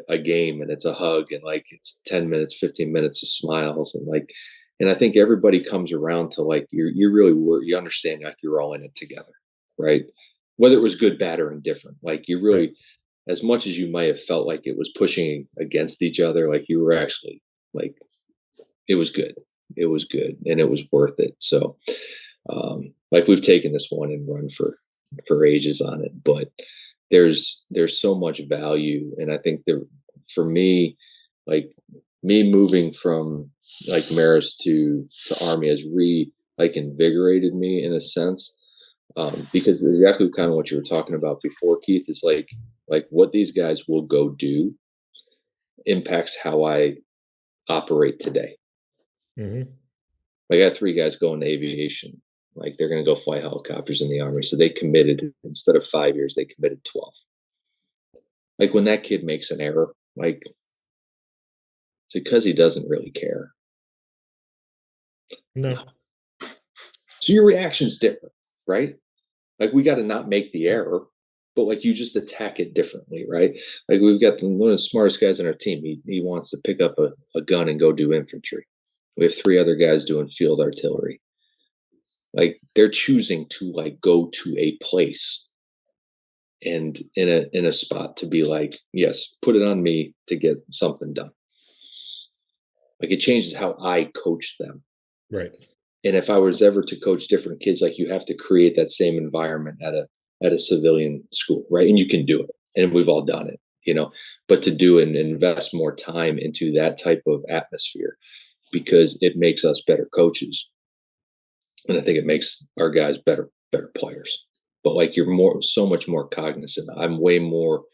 a game and it's a hug and like it's 10 minutes, 15 minutes of smiles and like, and I think everybody comes around to like, you really were, you understand like you're all in it together, right? Whether it was good, bad, or indifferent, like you Right. really, as much as you might have felt like it was pushing against each other, like you were actually like, it was good. It was good and it was worth it. So, like we've taken this one and run for ages on it, but there's so much value, and I think there for me, like me moving from like Maris to Army has like invigorated me in a sense, because exactly kind of what you were talking about before, Keith, is like what these guys will go do impacts how I operate today. Hmm. I got three guys going to aviation. Like they're going to go fly helicopters in the Army. So they committed, instead of 5 years, they committed 12. Like when that kid makes an error, like it's because he doesn't really care. No. So your reaction's different, right? Like we got to not make the error, but like you just attack it differently, right? Like we've got one of the smartest guys on our team. He wants to pick up a gun and go do infantry. We have three other guys doing field artillery. Like they're choosing to like go to a place and in a spot to be like, yes, put it on me to get something done. Like it changes how I coach them. Right. And if I was ever to coach different kids, like you have to create that same environment at a civilian school, right? And you can do it, and we've all done it, you know. But to do it and invest more time into that type of atmosphere, because it makes us better coaches, and I think it makes our guys better players. But like you're so much more cognizant. I'm way more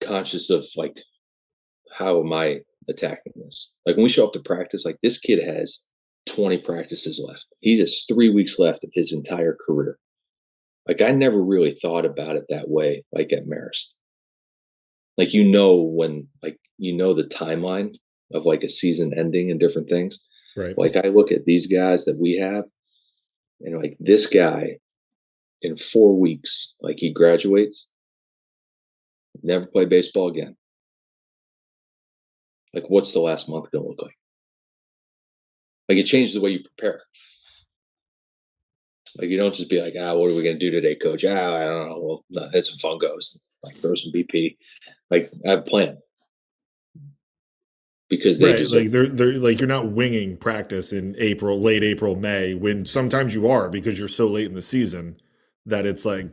conscious of like, how am I attacking this? Like when we show up to practice, like this kid has 20 practices left. He has 3 weeks left of his entire career. Like I never really thought about it that way, like at Marist. Like when like the timeline of like a season ending and different things. Right. Like I look at these guys that we have, and like this guy in 4 weeks, like he graduates, never play baseball again. Like what's the last month gonna look like? Like it changes the way you prepare. Like you don't just be like, what are we gonna do today, coach? I don't know. Well, no, hit some fun goes, like throw some BP. Like I have a plan because they Right. deserve. Like they're like you're not winging practice in April, late April, May, when sometimes you are because you're so late in the season that it's like,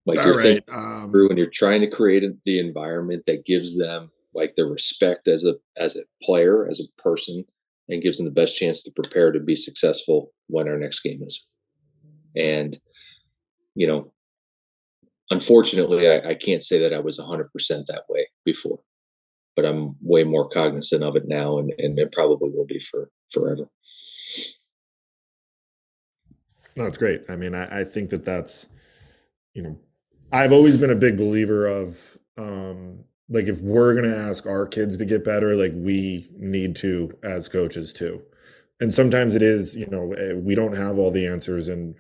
Like all you're thinking right, through, and you're trying to create the environment that gives them like the respect as a player, as a person, and gives them the best chance to prepare to be successful when our next game is. And you know, unfortunately, I can't say that I was 100% that way before, but I'm way more cognizant of it now, and it probably will be for forever. no, it's great. I mean, I think that's, you know, I've always been a big believer of like if we're gonna ask our kids to get better, like we need to as coaches too. And sometimes it is, we don't have all the answers, and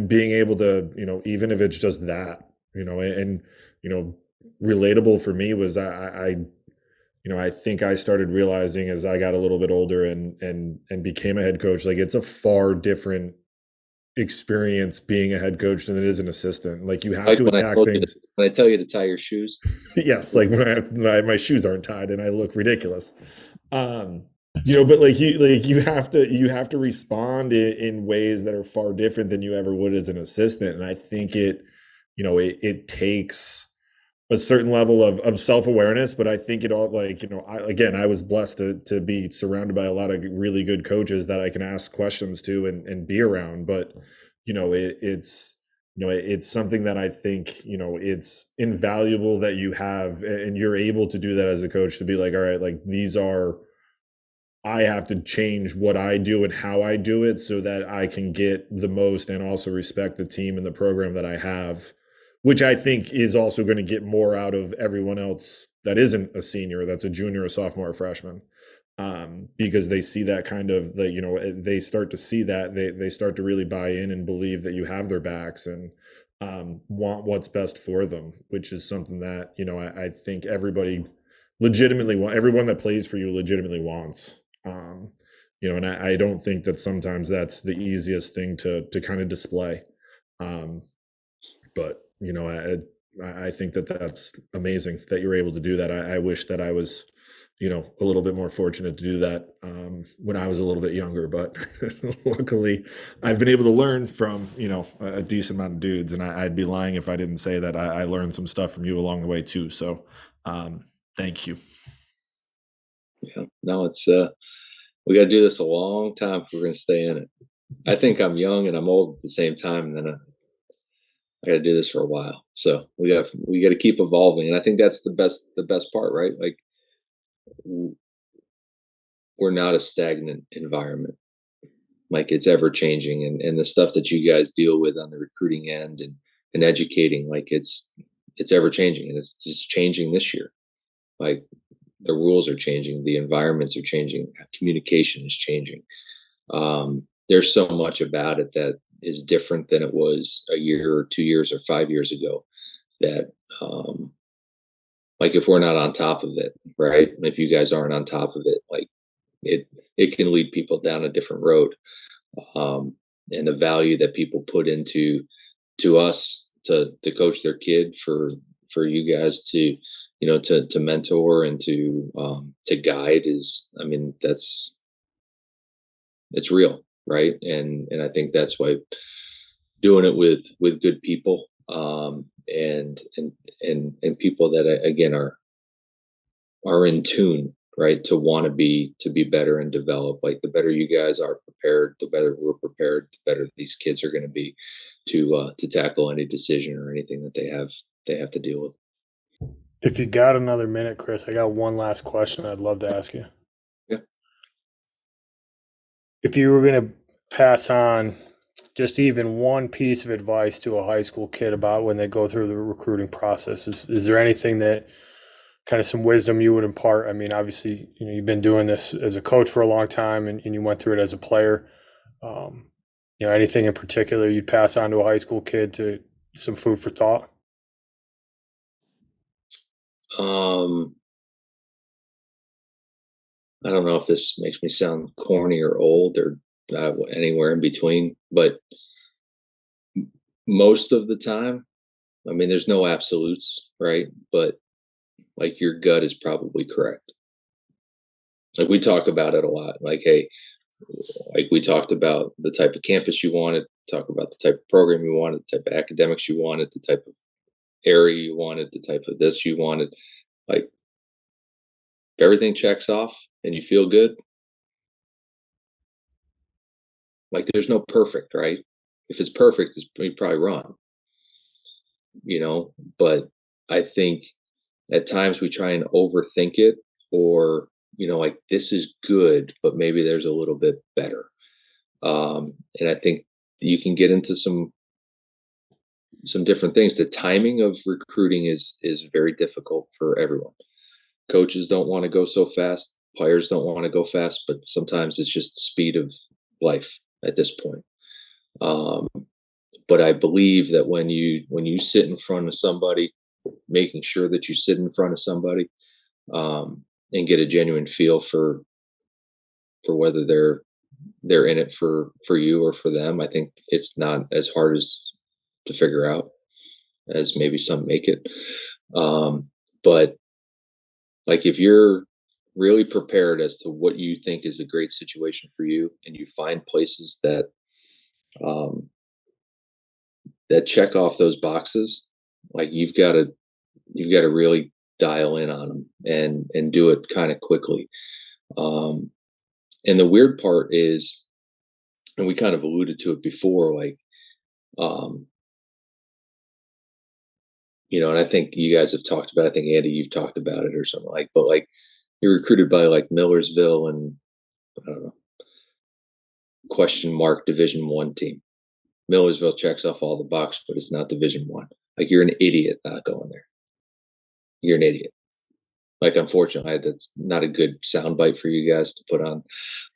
being able to, even if it's just that, and you know, relatable for me was I think I started realizing as I got a little bit older and became a head coach, like it's a far different experience being a head coach than it is an assistant. Like you have Like to attack things. when I tell you to tie your shoes. Yes, like when my shoes aren't tied and I look ridiculous. Um, but like you have to respond in ways that are far different than you ever would as an assistant. And I think it takes a certain level of self-awareness, but I think it all like, I was blessed to be surrounded by a lot of really good coaches that I can ask questions to and be around. But, it's something that I think, it's invaluable that you have, and you're able to do that as a coach to be like, all right, like I have to change what I do and how I do it so that I can get the most and also respect the team and the program that I have which I think is also going to get more out of everyone else that isn't a senior, that's a junior, a sophomore, a freshman, because they see that kind of they start to see that they start to really buy in and believe that you have their backs and want what's best for them, which is something that I think everybody legitimately want. Everyone that plays for you legitimately wants. And I don't think that sometimes that's the easiest thing to kind of display. Um, but I think that that's amazing that you're able to do that. I wish that I was, a little bit more fortunate to do that when I was a little bit younger. But luckily, I've been able to learn from a decent amount of dudes, and I'd be lying if I didn't say that I learned some stuff from you along the way too. So, thank you. Yeah. No, it's we got to do this a long time if we're going to stay in it. I think I'm young and I'm old at the same time, and then I got to do this for a while. So we got to keep evolving, and I think that's the best part, right? Like we're not a stagnant environment. Like it's ever changing, and the stuff that you guys deal with on the recruiting end and educating, like it's ever changing, and it's just changing this year. Like the rules are changing, the environments are changing, communication is changing. There's so much about it that is different than it was a year or 2 years or 5 years ago. That like if we're not on top of it, right? If you guys aren't on top of it, like it can lead people down a different road. And the value that people put into to us to coach their kid, for you guys to to mentor and to guide is, I mean, it's real, right? And I think that's why doing it with good people, and people that again are in tune, right, to want to be better and develop. Like the better you guys are prepared, the better we're prepared, the better these kids are going to be to tackle any decision or anything that they have to deal with. If you got another minute, Chris, I got one last question I'd love to ask you. Yeah. If you were going to pass on just even one piece of advice to a high school kid about when they go through the recruiting process, is there anything that kind of some wisdom you would impart? I mean, obviously, you've been doing this as a coach for a long time, and you went through it as a player. Um, anything in particular you'd pass on to a high school kid to some food for thought? Um, I don't know if this makes me sound corny or old or anywhere in between, but most of the time, I mean, there's no absolutes, right? But like your gut is probably correct. Like we talk about it a lot. Like, hey, like we talked about the type of campus you wanted, talk about the type of program you wanted, the type of academics you wanted, the type of area you wanted, the type of this you wanted. Like if everything checks off and you feel good, like there's no perfect, right? If it's perfect, you probably run, but I think at times we try and overthink it, or like this is good but maybe there's a little bit better. And I think you can get into some different things. The timing of recruiting is very difficult for everyone. Coaches don't want to go so fast, players don't want to go fast, but sometimes it's just the speed of life at this point. But I believe that when you sit in front of somebody, making sure that you sit in front of somebody, and get a genuine feel for whether they're in it for you or for them. I think it's not as hard as to figure out as maybe some make it. But like if you're really prepared as to what you think is a great situation for you, and you find places um, that check off those boxes, like you've got to really dial in on them and do it kind of quickly. Um, and the weird part is, and we kind of alluded to it before, like um, and I think you guys have talked about, I think Andy, you've talked about it or something, like, but like you're recruited by like Millersville and I don't know, question mark Division 1 team. Millersville checks off all the box, but it's not Division 1. Like, you're an idiot not going there. You're an idiot. Like, unfortunately, that's not a good soundbite for you guys to put on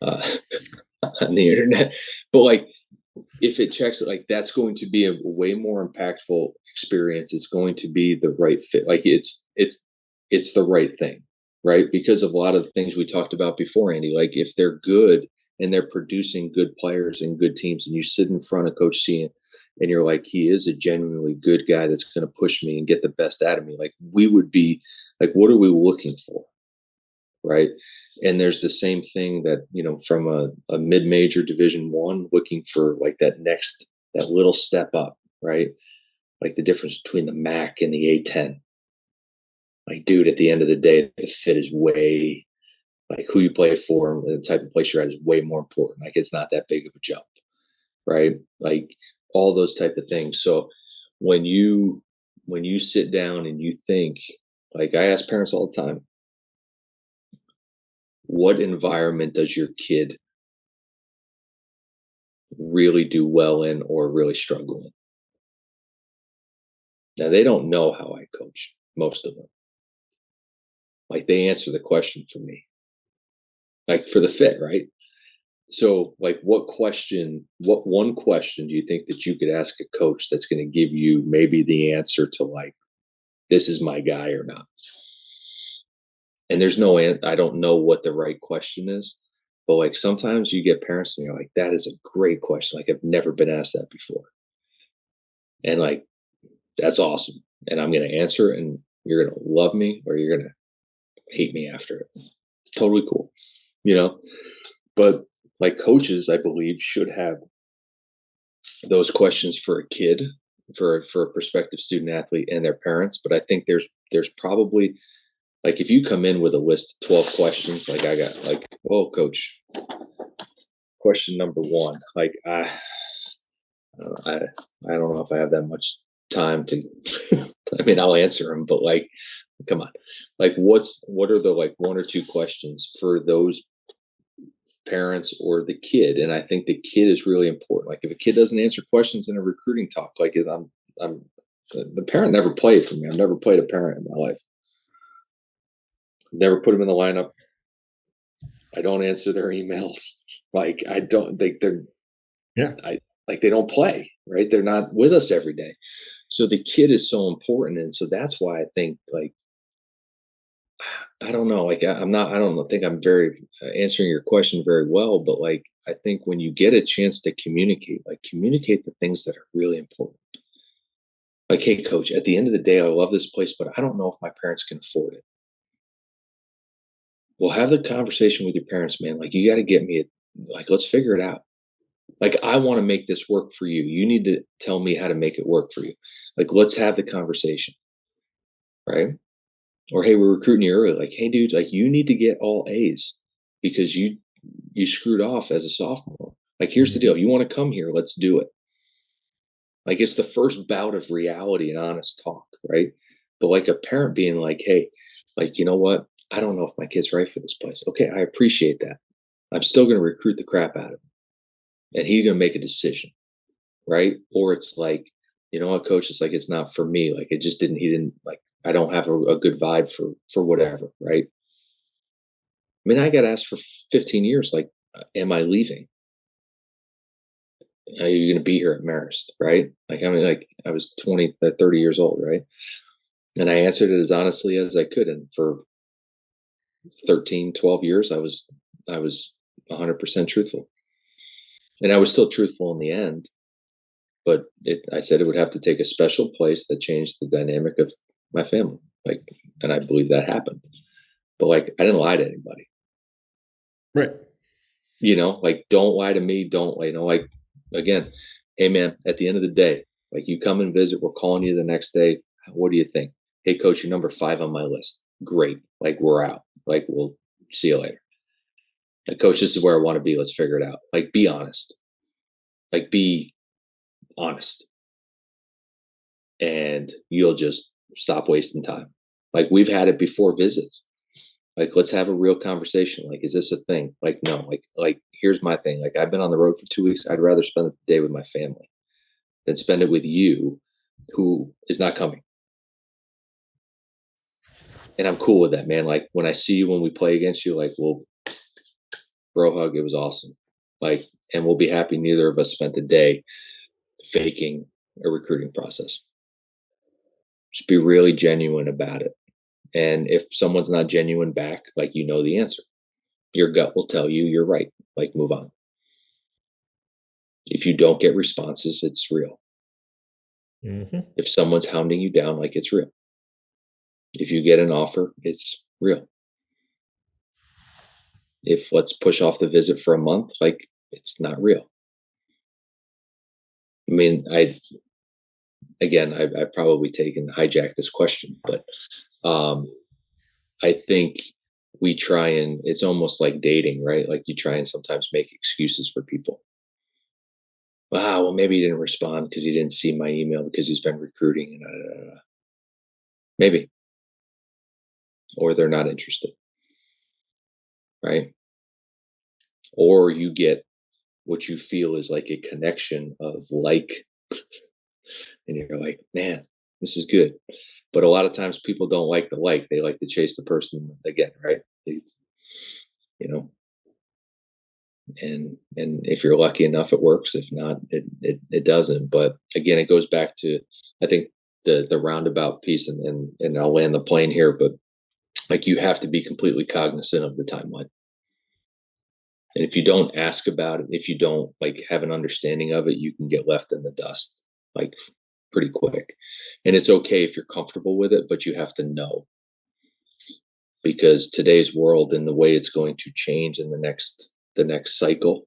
uh, on the internet. But like, if it checks it, like, that's going to be a way more impactful experience. It's going to be the right fit. Like, it's the right thing, right? Because of a lot of the things we talked about before, Andy. Like, if they're good and they're producing good players and good teams, and you sit in front of Coach C and you're like, he is a genuinely good guy that's going to push me and get the best out of me. Like, we would be like, what are we looking for? Right. And there's the same thing that, from a mid-major Division 1, looking for like that little step up, right? Like the difference between the MAC and the A10. Like, dude, at the end of the day, the fit is way, like, who you play for and the type of place you're at is way more important. Like, it's not that big of a jump, right? Like, all those type of things. So when you sit down and you think, like, I ask parents all the time, what environment does your kid really do well in or really struggle in? Now, they don't know how I coach, most of them. Like, they answer the question for me, like, for the fit, right? So, like, what one question do you think that you could ask a coach that's going to give you maybe the answer to, like, this is my guy or not? And I don't know what the right question is, but like, sometimes you get parents and you're like, that is a great question. Like, I've never been asked that before. And like, that's awesome. And I'm going to answer it, and you're going to love me or you're going to hate me after it. Totally cool. But like, coaches, I believe, should have those questions for a kid, for a prospective student athlete and their parents. But I think there's probably, like, if you come in with a list of 12 questions, like I got, like, oh, coach, question number 1, like, I don't know if I have that much time to, I mean, I'll answer them, but like, come on, like, what are the, like, 1 or 2 questions for those parents or the kid? And I think the kid is really important. Like, if a kid doesn't answer questions in a recruiting talk, like, I'm the parent never played for me. I've never played a parent in my life. Never put them in the lineup. I don't answer their emails. Like, I don't think they don't play, right? They're not with us every day. So the kid is so important. And so that's why I think, like, I don't know, like, I don't think I'm very answering your question very well, but like, I think when you get a chance to communicate, like, communicate the things that are really important. Like, hey, coach, at the end of the day, I love this place, but I don't know if my parents can afford it. Well, have the conversation with your parents, man. Like, you got to get me like, let's figure it out. Like, I want to make this work for you. You need to tell me how to make it work for you. Like, let's have the conversation. Right. Or, hey, we're recruiting you early. Like, hey, dude, like, you need to get all A's because you screwed off as a sophomore. Like, here's the deal. You want to come here? Let's do it. Like, it's the first bout of reality and honest talk. Right. But like, a parent being like, hey, like, you know what? I don't know if my kid's right for this place. Okay, I appreciate that. I'm still going to recruit the crap out of him, and he's going to make a decision, right? Or it's like, you know what, coach? It's like, it's not for me. Like, it just didn't. He didn't, like. I don't have a good vibe for whatever, right? I mean, I got asked for 15 years. Like, am I leaving? Are you going to be here at Marist, right? Like, I mean, like, I was 30 years old, right? And I answered it as honestly as I could, and for 13, 12 years, I was 100% truthful. And I was still truthful in the end, but I said it would have to take a special place that changed the dynamic of my family. Like, and I believe that happened. But like, I didn't lie to anybody. Right. Like, don't lie to me. Don't, like, again, hey man, at the end of the day, like, you come and visit, we're calling you the next day. What do you think? Hey, coach, you're number 5 on my list. Great. Like, we're out. Like, we'll see you later. Like, coach, this is where I want to be. Let's figure it out. Like, be honest. Like, be honest. And you'll just stop wasting time. Like, we've had it before visits. Like, let's have a real conversation. Like, is this a thing? Like, no, like, here's my thing. Like, I've been on the road for 2 weeks. I'd rather spend the day with my family than spend it with you who is not coming. And I'm cool with that, man. Like when I see you, when we play against you, like, well, bro hug, it was awesome. Like, and we'll be happy neither of us spent a day faking a recruiting process. Just be really genuine about it. And if someone's not genuine back, like, you know the answer. Your gut will tell you you're right. Like, move on. If you don't get responses, it's real. Mm-hmm. If someone's hounding you down, like, it's real. If you get an offer, it's real. If let's push off the visit for a month, like, it's not real. I mean, I've probably hijacked this question, but I think we try, and it's almost like dating, right? Like, you try and sometimes make excuses for people. Well, maybe he didn't respond because he didn't see my email because he's been recruiting, and maybe, or they're not interested, right? Or you get what you feel is like a connection of like, and you're like, man, this is good. But a lot of times people don't like the like; they like to chase the person again, right? You know, and if you're lucky enough, it works. If not, it doesn't. But again, it goes back to, I think, the roundabout piece, and I'll land the plane here, but like, you have to be completely cognizant of the timeline. And if you don't ask about it, if you don't like have an understanding of it, you can get left in the dust like pretty quick. And it's okay if you're comfortable with it, but you have to know, because today's world and the way it's going to change in the next cycle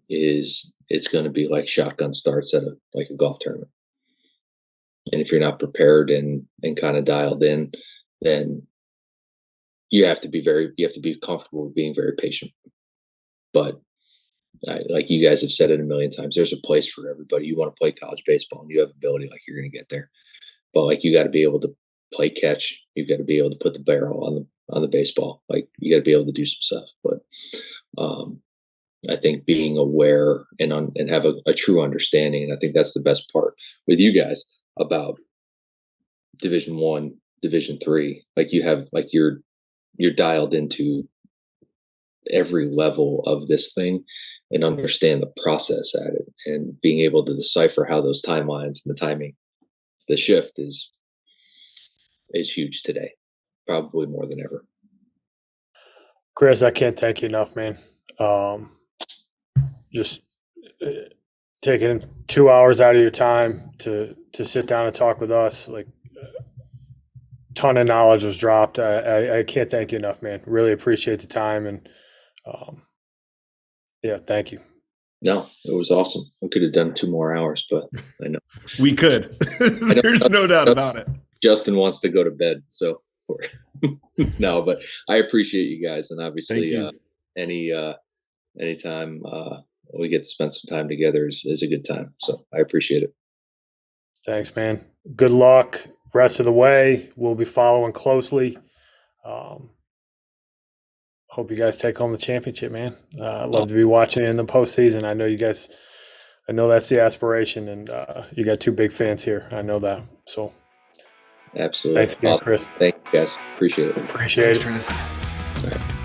is, it's going to be like shotgun starts at a golf tournament. And if you're not prepared and kind of dialed in, then you have to be comfortable with being very patient. But like you guys have said it a million times, there's a place for everybody. You want to play college baseball and you have ability, like, you're going to get there. But like, you got to be able to play catch. You've got to be able to put the barrel on the baseball. Like, you got to be able to do some stuff. But I think being aware and have a true understanding, and I think that's the best part with you guys about Division I, Division III. Like, you have, like, you're dialed into every level of this thing and understand the process at it, and being able to decipher how those timelines and the timing, the shift is huge today, probably more than ever. Chris, I can't thank you enough, man. Just taking 2 hours out of your time to sit down and talk with us, like, ton of knowledge was dropped. I can't thank you enough, man. Really appreciate the time, and yeah, thank you. No, it was awesome. We could have done 2 more hours, but I know We could. There's no doubt about it. Justin wants to go to bed, so no, but I appreciate you guys, and obviously anytime we get to spend some time together is a good time. So I appreciate it. Thanks, man. Good luck rest of the way. We'll be following closely. Hope you guys take home the championship, man. I'd love to be watching it in the postseason. I know that's the aspiration, and you got 2 big fans here. I know that. So absolutely. Thanks again, awesome. Chris. Thank you, guys. Appreciate it. Appreciate it. Thanks, Tracz. All right.